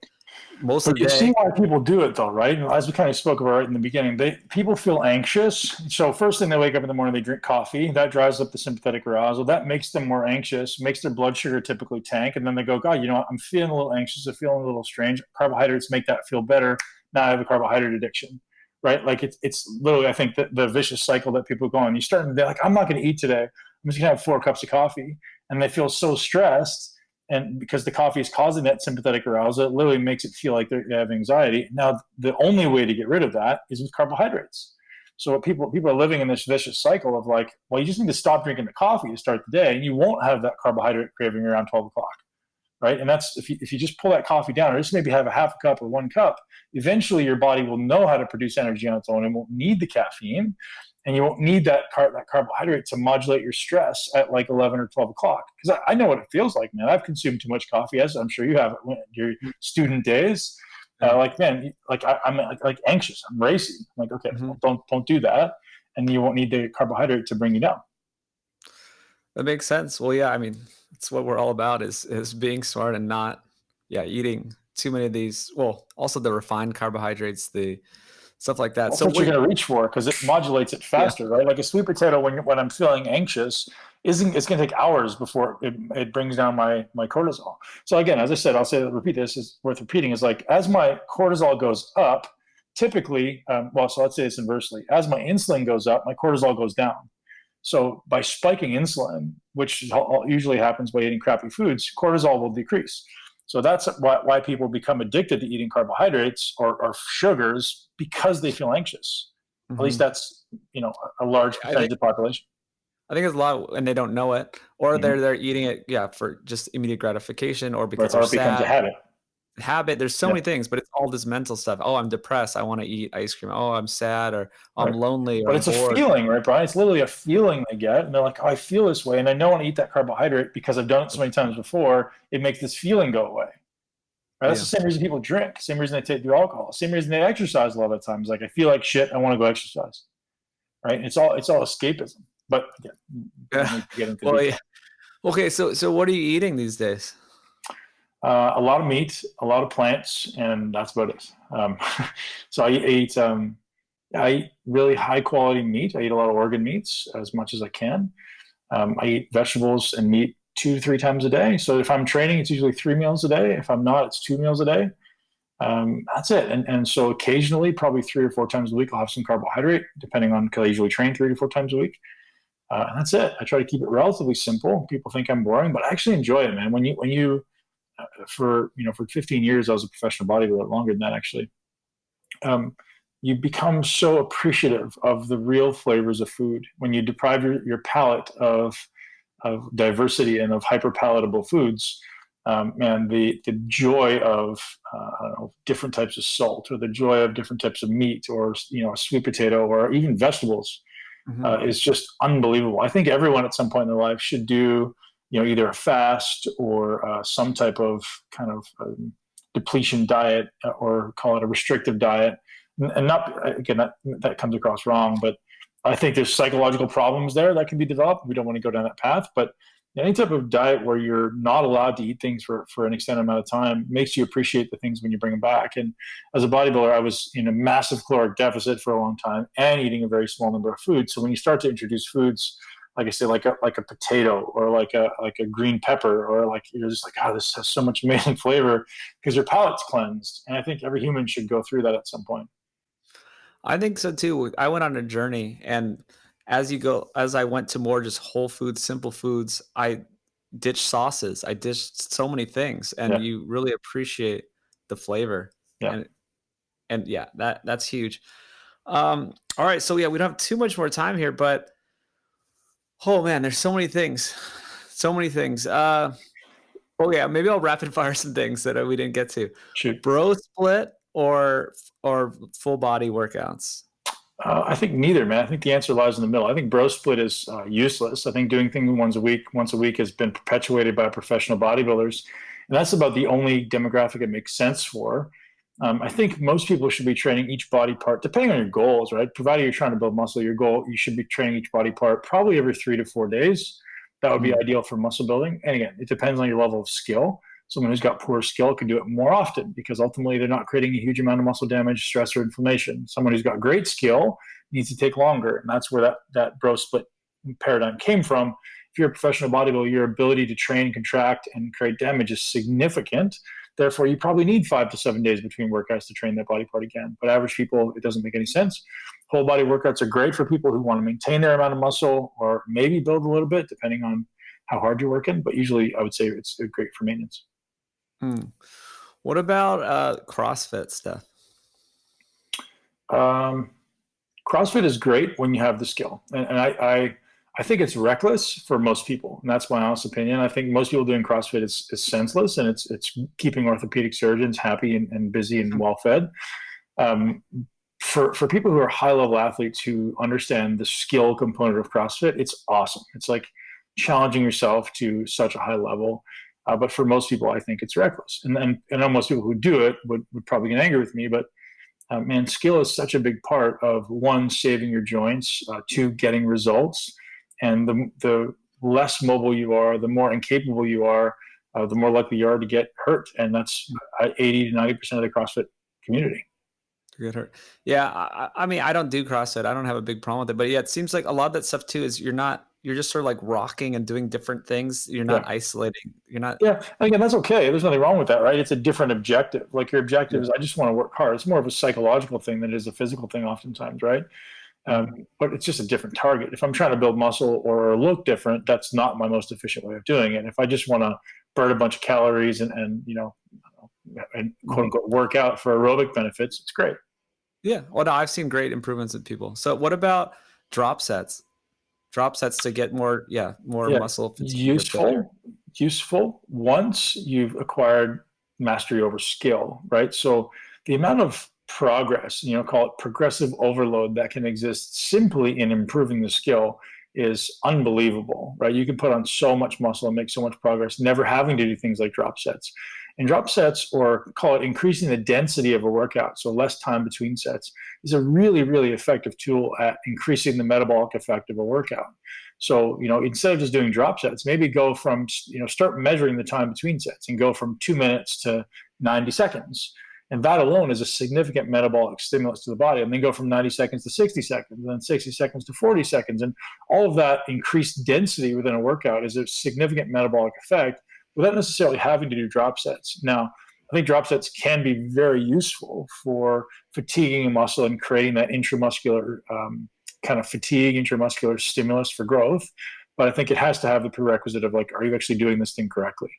most of the you day. See why people do it though, right? As we kind of spoke about right in the beginning, people feel anxious. So first thing, they wake up in the morning, they drink coffee. That drives up the sympathetic arousal. That makes them more anxious, makes their blood sugar typically tank. And then they go, God, I'm feeling a little anxious. I'm feeling a little strange. Carbohydrates make that feel better. Now I have a carbohydrate addiction, right? Like it's literally, I think, the vicious cycle that people go on. You start, they're like, I'm not going to eat today. I'm just going to have 4 cups of coffee. And they feel so stressed. And because the coffee is causing that sympathetic arousal, it literally makes it feel like they have anxiety. Now, the only way to get rid of that is with carbohydrates. So people are living in this vicious cycle of like, well, you just need to stop drinking the coffee to start the day, and you won't have that carbohydrate craving around 12 o'clock, right? And that's if you just pull that coffee down, or just maybe have a half a cup or 1 cup, eventually your body will know how to produce energy on its own and won't need the caffeine. And you won't need that carbohydrate to modulate your stress at like 11 or 12 o'clock. Because I know what it feels like, man. I've consumed too much coffee, as I'm sure you have in your student days. I'm anxious. I'm racy. I'm like, okay, don't do that. And you won't need the carbohydrate to bring you down. That makes sense. Well, yeah, I mean, it's what we're all about is being smart and not, eating too many of these. Well, also the refined carbohydrates, the stuff like that. That's what you're going to reach for because it modulates it faster, right? Like a sweet potato, when I'm feeling anxious, it's going to take hours before it brings down my cortisol. So again, as I said, repeat this, is worth repeating, is like as my cortisol goes up, typically, so let's say it's inversely. As my insulin goes up, my cortisol goes down. So by spiking insulin, which usually happens by eating crappy foods, cortisol will decrease. So that's why people become addicted to eating carbohydrates or sugars, because they feel anxious. At least that's a large percentage of the population. I think it's a lot, and they don't know it, or they're eating it for just immediate gratification, or because it becomes a habit. There's so many things, but it's all this mental stuff. Oh, I'm depressed, I want to eat ice cream. Oh, I'm sad, or I'm lonely, or but it's bored. A feeling, right, Brian? It's literally a feeling they get, and they're like, oh, I feel this way, and I know I want to eat that carbohydrate because I've done it so many times before. It makes this feeling go away. Right? That's the same reason people drink, same reason they do alcohol, same reason they exercise a lot of times. Like, I feel like shit, I want to go exercise, right? It's all escapism. But again, get into Okay, so what are you eating these days? A lot of meat, a lot of plants, and that's about it. So I eat really high quality meat. I eat a lot of organ meats as much as I can. I eat vegetables and meat 2 to 3 times a day. So if I'm training, it's usually 3 meals a day. If I'm not, it's 2 meals a day. That's it. And so occasionally, probably 3 or 4 times a week, I'll have some carbohydrate, depending on, because I usually train 3 to 4 times a week. And that's it. I try to keep it relatively simple. People think I'm boring, but I actually enjoy it, man. When you for 15 years, I was a professional bodybuilder, longer than that actually. You become so appreciative of the real flavors of food when you deprive your palate of diversity and of hyperpalatable foods. Man, the joy of different types of salt, or the joy of different types of meat, or a sweet potato, or even vegetables, is just unbelievable. I think everyone at some point in their life should do either a fast or some type of kind of depletion diet, or call it a restrictive diet. And not, again, that comes across wrong, but I think there's psychological problems there that can be developed. We don't want to go down that path, but any type of diet where you're not allowed to eat things for an extended amount of time makes you appreciate the things when you bring them back. And as a bodybuilder, I was in a massive caloric deficit for a long time and eating a very small number of foods. So when you start to introduce foods like I say, like a potato or like a green pepper, or like you're just like, oh, this has so much amazing flavor because your palate's cleansed. And I think every human should go through that at some point. I think so too. I went on a journey, and as I went to more just whole foods, simple foods, I ditched sauces. I ditched so many things, and Yeah, you really appreciate the flavor. yeah. And yeah, that's huge. All right, so yeah, we don't have too much more time here, but oh man, there's so many things, so many things. Oh yeah, maybe I'll rapid fire some things that we didn't get to. Shoot. Bro split or full body workouts? I think neither, man. I think the answer lies in the middle. I think bro split is useless. I think doing things once a week has been perpetuated by professional bodybuilders, and that's about the only demographic it makes sense for. I think most people should be training each body part, depending on your goals, right? Provided you're trying to build muscle, your goal, you should be training each body part probably every 3 to 4 days. That would be ideal for muscle building. And again, it depends on your level of skill. Someone who's got poor skill can do it more often because ultimately they're not creating a huge amount of muscle damage, stress, or inflammation. Someone who's got great skill needs to take longer. And that's where that bro split paradigm came from. If you're a professional bodybuilder, your ability to train, contract, and create damage is significant. Therefore, you probably need 5 to 7 days between workouts to train that body part again. But average people, it doesn't make any sense. Whole body workouts are great for people who want to maintain their amount of muscle or maybe build a little bit, depending on how hard you're working. But usually, I would say it's great for maintenance. What about CrossFit stuff? CrossFit is great when you have the skill, and I think it's reckless for most people, and that's my honest opinion. I think most people doing CrossFit is senseless, and it's keeping orthopedic surgeons happy and busy and well fed. For people who are high level athletes who understand the skill component of CrossFit, it's awesome. It's like challenging yourself to such a high level. But for most people, I think it's reckless. And I know most people who do it would probably get angry with me, but man, skill is such a big part of one, saving your joints, two, getting results. And the less mobile you are, the more incapable you are, the more likely you are to get hurt. And that's 80 to 90% of the CrossFit community. To get hurt. Yeah. I mean, I don't do CrossFit. I don't have a big problem with it, but yeah, it seems like a lot of that stuff too is you're just sort of like rocking and doing different things. You're not isolating. You're not. Yeah. And again, that's okay. There's nothing wrong with that, right? It's a different objective. Like your objective is, I just want to work hard. It's more of a psychological thing than it is a physical thing oftentimes, right? But it's just a different target. If I'm trying to build muscle or look different, that's not my most efficient way of doing it. If I just want to burn a bunch of calories and quote unquote work out for aerobic benefits, it's great. Yeah. Well, no, I've seen great improvements in people. So what about drop sets? Drop sets to get more muscle fatigue. Useful once you've acquired mastery over skill, right? So the amount of progress, call it progressive overload, that can exist simply in improving the skill is unbelievable, right? You can put on so much muscle and make so much progress, never having to do things like drop sets. And drop sets, or call it increasing the density of a workout, so less time between sets, is a really, really effective tool at increasing the metabolic effect of a workout. So, instead of just doing drop sets, maybe go from, start measuring the time between sets and go from 2 minutes to 90 seconds. And that alone is a significant metabolic stimulus to the body. And then go from 90 seconds to 60 seconds, and then 60 seconds to 40 seconds. And all of that increased density within a workout is a significant metabolic effect without necessarily having to do drop sets. Now, I think drop sets can be very useful for fatiguing a muscle and creating that intramuscular kind of fatigue, intramuscular stimulus for growth. But I think it has to have the prerequisite of are you actually doing this thing correctly?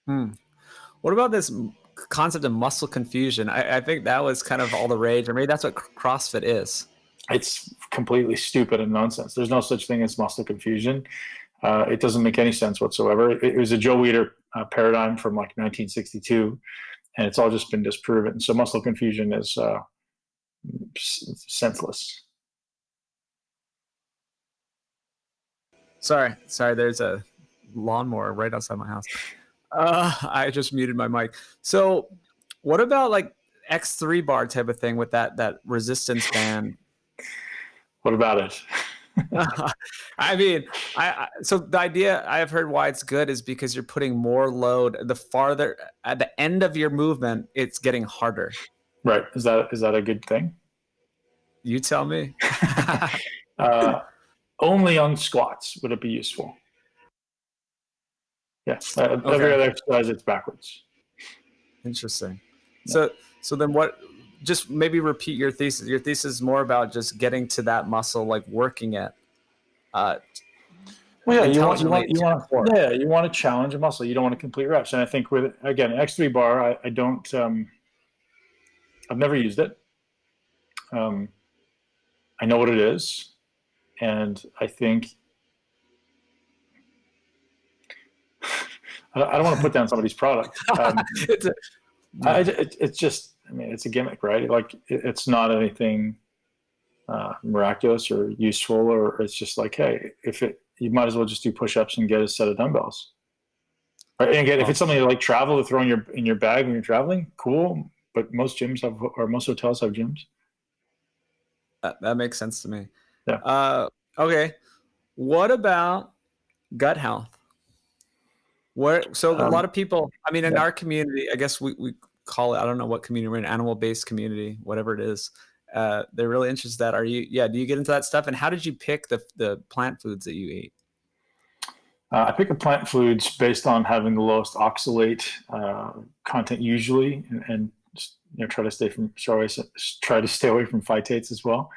What about this concept of muscle confusion? I think that was kind of all the rage, or maybe that's what CrossFit is. It's completely stupid and nonsense. There's no such thing as muscle confusion. It doesn't make any sense whatsoever. It was a Joe Weider paradigm from 1962, and it's all just been disproven. So muscle confusion is senseless. Sorry. There's a lawnmower right outside my house. I just muted my mic. So what about X3 bar type of thing with that resistance band? What about it? I mean, so the idea I've heard why it's good is because you're putting more load the farther at the end of your movement, it's getting harder. Right. Is that a good thing? You tell me. only on squats would it be useful. Yeah, every other exercise, it's backwards. Interesting. Yeah. So then what, just maybe repeat your thesis. Your thesis is more about just getting to that muscle, like working it. Well, yeah, you want to challenge a muscle. You don't want to complete reps. And I think with, again, X3 bar, I don't, I've never used it. I know what it is. And I think, I don't want to put down somebody's product. It's just, I mean, it's a gimmick, right? Like it's not anything miraculous or useful, or it's just like, hey, you might as well just do push-ups and get a set of dumbbells. Right? And again, if it's something like travel to throw in your bag when you're traveling, cool. But most gyms have, or most hotels have gyms. That makes sense to me. Yeah. Okay. What about gut health? So a lot of people, I mean, in our community, I guess we call it, I don't know what community we're in, animal-based community, whatever it is. They're really interested in that. Do you get into that stuff? And how did you pick the plant foods that you eat? I pick the plant foods based on having the lowest oxalate content usually, and just, try to stay away from phytates as well.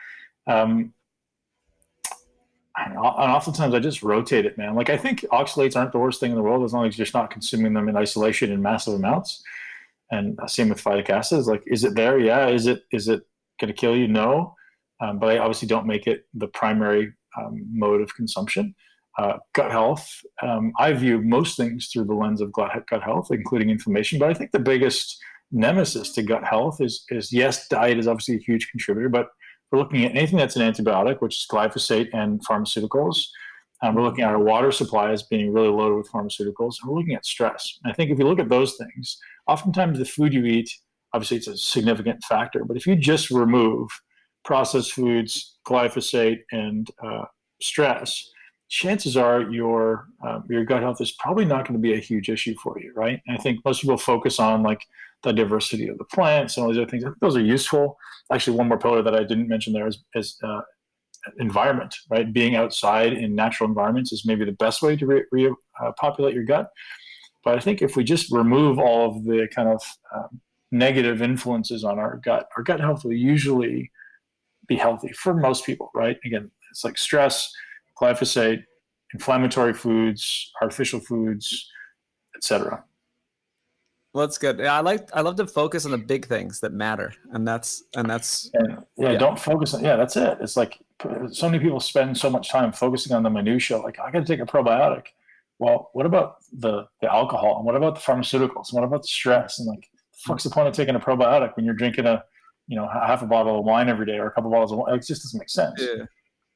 And oftentimes I just rotate it, man. Like I think oxalates aren't the worst thing in the world as long as you're just not consuming them in isolation in massive amounts. And same with phytic acids. Like, is it there? Yeah. Is it going to kill you? No. But I obviously don't make it the primary mode of consumption. Gut health. I view most things through the lens of gut health, including inflammation. But I think the biggest nemesis to gut health is yes, diet is obviously a huge contributor, but we're looking at anything that's an antibiotic, which is glyphosate and pharmaceuticals. We're looking at our water supply as being really loaded with pharmaceuticals. And we're looking at stress. And I think if you look at those things, oftentimes the food you eat, obviously it's a significant factor. But if you just remove processed foods, glyphosate, and stress, chances are your gut health is probably not going to be a huge issue for you, right? And I think most people focus on like the diversity of the plants and all these other things. I think those are useful. Actually, one more pillar that I didn't mention there is environment, right? Being outside in natural environments is maybe the best way to repopulate your gut. But I think if we just remove all of the kind of negative influences on our gut health will usually be healthy for most people, right? Again, it's like stress, glyphosate, inflammatory foods, artificial foods, etc. Well, that's good. Yeah, I love to focus on the big things that matter, and that's don't focus on that's it. It's like so many people spend so much time focusing on the minutia. Like I got to take a probiotic. Well, what about the alcohol? And what about the pharmaceuticals? And what about the stress? And like, the fuck's the point of taking a probiotic when you're drinking half a bottle of wine every day or a couple bottles of wine? It just doesn't make sense.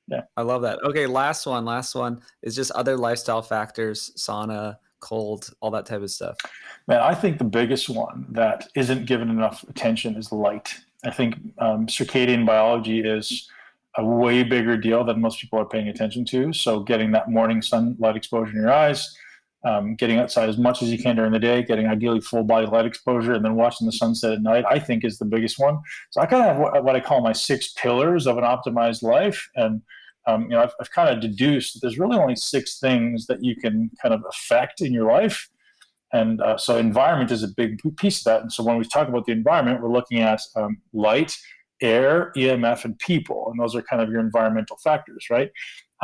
Yeah. I love that. Okay, last one is just other lifestyle factors: sauna, cold, all that type of stuff. Man, I think the biggest one that isn't given enough attention is light. I think circadian biology is a way bigger deal than most people are paying attention to. So getting that morning sunlight exposure in your eyes, getting outside as much as you can during the day, getting ideally full body light exposure, and then watching the sunset at night, I think is the biggest one. So I kind of have what I call my 6 pillars of an optimized life. And I've kind of deduced that there's really only 6 things that you can kind of affect in your life. And so environment is a big piece of that. And so when we talk about the environment, we're looking at light, air, EMF, and people. And those are kind of your environmental factors, right?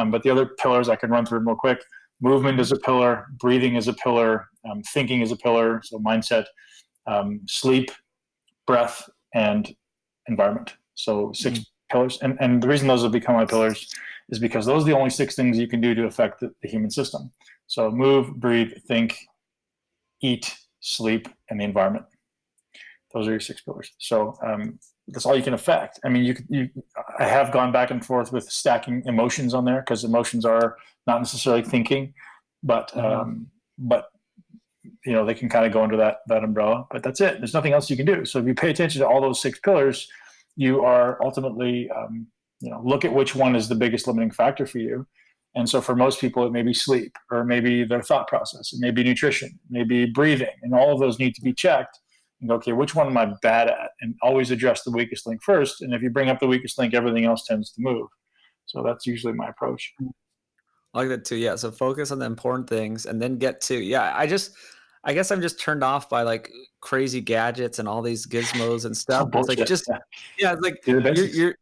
But the other pillars I can run through real quick. Movement is a pillar, breathing is a pillar, thinking is a pillar, so mindset, sleep, breath, and environment. So 6 pillars. And the reason those have become my pillars is because those are the only 6 things you can do to affect the human system. So move, breathe, think, eat, sleep, and the environment. Those are your 6 pillars. So that's all you can affect. I mean, I have gone back and forth with stacking emotions on there because emotions are not necessarily thinking, but they can kind of go under that umbrella. But that's it. There's nothing else you can do. So if you pay attention to all those 6 pillars, you are ultimately look at which one is the biggest limiting factor for you. And so for most people, it may be sleep, or maybe their thought process, it may be nutrition, maybe breathing, and all of those need to be checked. And go, okay, which one am I bad at? And always address the weakest link first. And if you bring up the weakest link, everything else tends to move. So that's usually my approach. I like that too. Yeah. So focus on the important things and then get to, I guess I'm just turned off by like crazy gadgets and all these gizmos and It's all stuff. It's like, bullshit. Yeah. it's like Do the basics.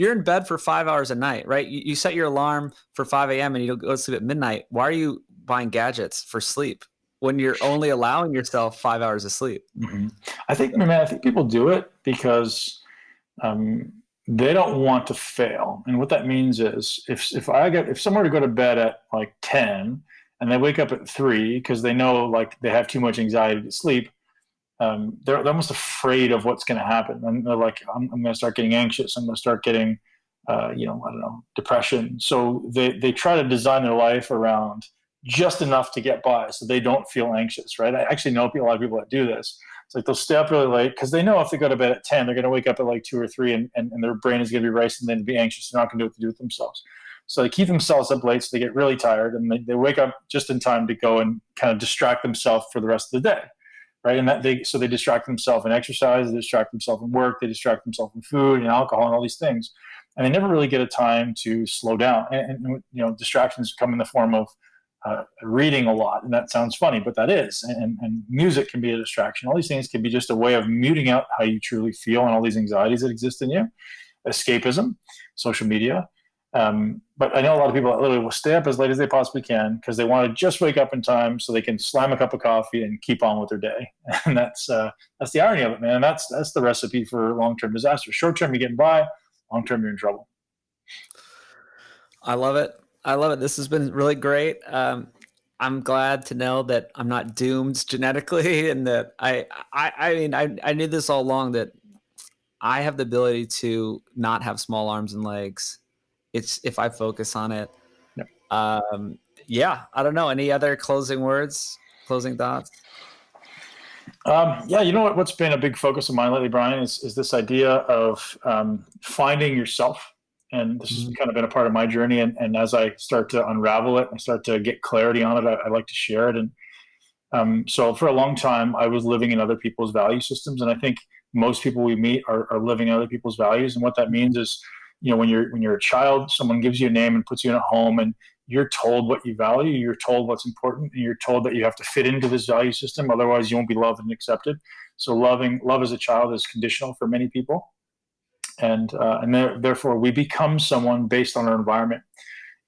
you're in bed for 5 hours a night, right? You set your alarm for 5 a.m. and you go to sleep at midnight. Why are you buying gadgets for sleep when you're only allowing yourself 5 hours of sleep? Mm-hmm. I think people do it because they don't want to fail. And what that means is if someone were to go to bed at like 10 and they wake up at 3 because they know like they have too much anxiety to sleep, they're almost afraid of what's going to happen. And they're like, I'm going to start getting anxious. I'm going to start getting, I don't know, depression. So they try to design their life around just enough to get by so they don't feel anxious, right? I actually know a lot of people that do this. It's like they'll stay up really late because they know if they go to bed at 10, they're going to wake up at like 2 or 3 and their brain is going to be racing and then be anxious. They're not going to know what to do with themselves. So they keep themselves up late so they get really tired and they wake up just in time to go and kind of distract themselves for the rest of the day. Right. And so they distract themselves in exercise, they distract themselves in work, they distract themselves in food and alcohol and all these things. And they never really get a time to slow down. And distractions come in the form of reading a lot. And that sounds funny, but that is. And music can be a distraction. All these things can be just a way of muting out how you truly feel and all these anxieties that exist in you. Escapism, social media. But I know a lot of people that literally will stay up as late as they possibly can because they want to just wake up in time so they can slam a cup of coffee and keep on with their day. And that's the irony of it, man. That's the recipe for long-term disaster. Short-term, you're getting by. Long-term, you're in trouble. I love it. This has been really great. I'm glad to know that I'm not doomed genetically, and that I knew this all along that I have the ability to not have small arms and legs. It's if I focus on it. Yep. I don't know. Any other closing words, closing thoughts? You know what's been a big focus of mine lately, Brian, is this idea of finding yourself. And this has kind of been a part of my journey. And as I start to unravel it, I start to get clarity on it, I like to share it. And so for a long time, I was living in other people's value systems. And I think most people we meet are living in other people's values. And what that means is, when you're a child, someone gives you a name and puts you in a home and you're told what you value, you're told what's important, and you're told that you have to fit into this value system. Otherwise you won't be loved and accepted. So love as a child is conditional for many people. And therefore we become someone based on our environment.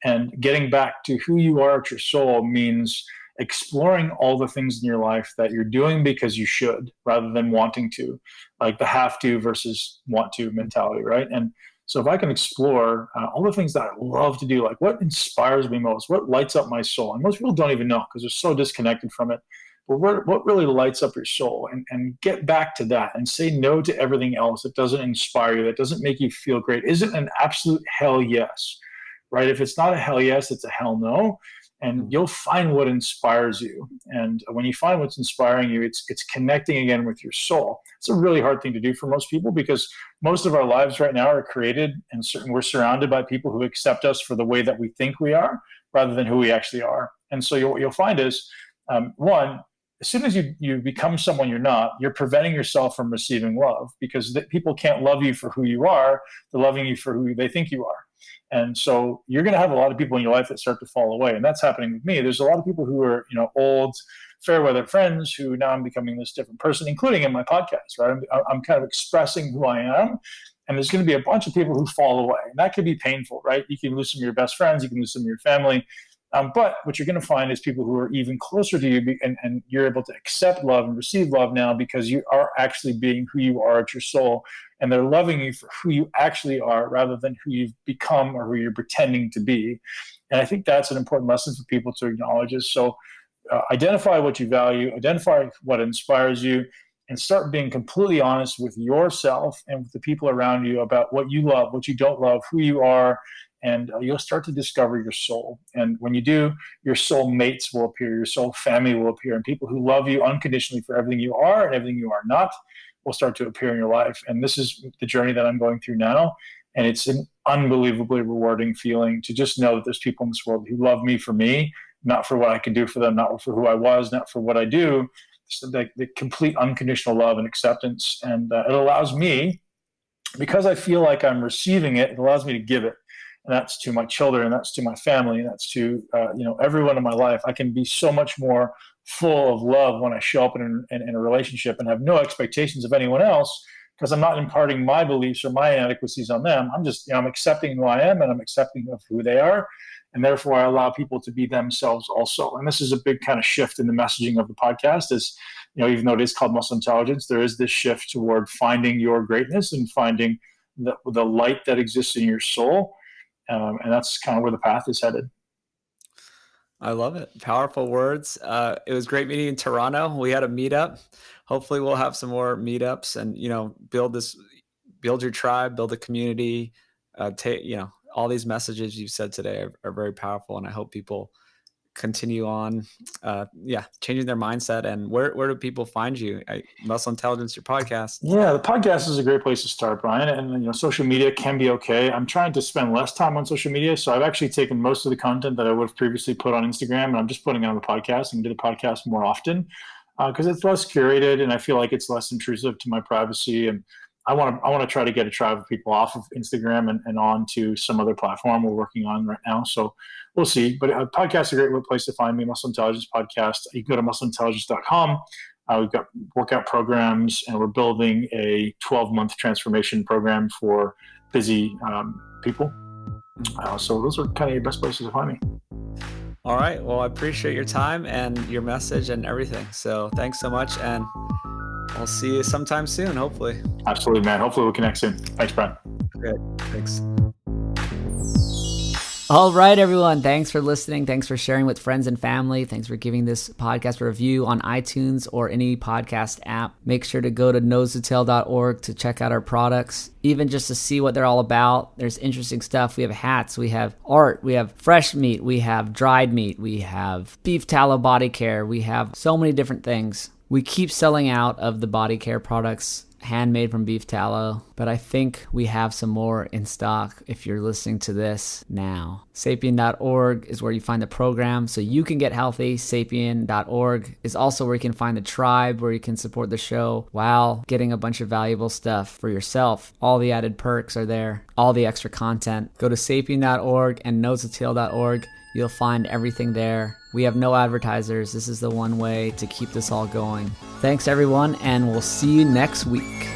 And getting back to who you are at your soul means exploring all the things in your life that you're doing because you should rather than wanting to, like the have to versus want to mentality, right? And so if I can explore all the things that I love to do, like what inspires me most, what lights up my soul, and most people don't even know because they're so disconnected from it, but what really lights up your soul, and get back to that and say no to everything else that doesn't inspire you, that doesn't make you feel great. Isn't an absolute hell yes, right? If it's not a hell yes, it's a hell no. And you'll find what inspires you. And when you find what's inspiring you, it's connecting again with your soul. It's a really hard thing to do for most people because most of our lives right now are created and we're surrounded by people who accept us for the way that we think we are rather than who we actually are. And so you'll find is, one, as soon as you become someone you're not, you're preventing yourself from receiving love because people can't love you for who you are. They're loving you for who they think you are. And so you're going to have a lot of people in your life that start to fall away. And that's happening with me. There's a lot of people who are, old, fair weather friends who now I'm becoming this different person, including in my podcast, right? I'm kind of expressing who I am. And there's going to be a bunch of people who fall away. And that could be painful, right? You can lose some of your best friends. You can lose some of your family. But what you're going to find is people who are even closer to you, and you're able to accept love and receive love now because you are actually being who you are at your soul, and they're loving you for who you actually are rather than who you've become or who you're pretending to be. And I think that's an important lesson for people to acknowledge is so identify what you value, identify what inspires you, and start being completely honest with yourself and with the people around you about what you love, what you don't love, who you are. And you'll start to discover your soul. And when you do, your soul mates will appear, your soul family will appear, and people who love you unconditionally for everything you are and everything you are not will start to appear in your life. And this is the journey that I'm going through now. And it's an unbelievably rewarding feeling to just know that there's people in this world who love me for me, not for what I can do for them, not for who I was, not for what I do. So the complete unconditional love and acceptance. And it allows me, because I feel like I'm receiving it, it allows me to give it. and that's to my children, and that's to my family, and that's to everyone in my life. I can be so much more full of love when I show up in a relationship and have no expectations of anyone else, because I'm not imparting my beliefs or my inadequacies on them. I'm just, I'm accepting who I am, and I'm accepting of who they are. And therefore I allow people to be themselves also. And this is a big kind of shift in the messaging of the podcast is, even though it is called Muscle Intelligence, there is this shift toward finding your greatness and finding the light that exists in your soul. And that's kind of where the path is headed. I love it. Powerful words. It was great meeting in Toronto. We had a meetup. Hopefully we'll have some more meetups and, build your tribe, build a community, all these messages you've said today are very powerful. And I hope people continue on, changing their mindset. And where do people find you? Muscle Intelligence, your podcast. Yeah, the podcast is a great place to start, Brian. And social media can be okay. I'm trying to spend less time on social media, so I've actually taken most of the content that I would have previously put on Instagram, and I'm just putting it on the podcast and do the podcast more often because it's less curated, and I feel like it's less intrusive to my privacy. And I want to try to get a tribe of people off of Instagram and on to some other platform we're working on right now. So we'll see. But a podcast is a great place to find me, Muscle Intelligence Podcast. You go to muscleintelligence.com. We've got workout programs, and we're building a 12-month transformation program for busy people. So those are kind of your best places to find me. All right. Well, I appreciate your time and your message and everything. So thanks so much. And I'll see you sometime soon, hopefully. Absolutely, man. Hopefully we'll connect soon. Thanks, Brian. Good. Thanks. All right, everyone. Thanks for listening. Thanks for sharing with friends and family. Thanks for giving this podcast a review on iTunes or any podcast app. Make sure to go to nosetotale.org to check out our products, even just to see what they're all about. There's interesting stuff. We have hats, we have art, we have fresh meat, we have dried meat, we have beef tallow body care. We have so many different things. We keep selling out of the body care products handmade from beef tallow, but I think we have some more in stock if you're listening to this now. Sapien.org is where you find the program so you can get healthy. Sapien.org is also where you can find the tribe, where you can support the show while getting a bunch of valuable stuff for yourself. All the added perks are there, all the extra content. Go to sapien.org and nosetotale.org. You'll find everything there. We have no advertisers. This is the one way to keep this all going. Thanks, everyone, and we'll see you next week.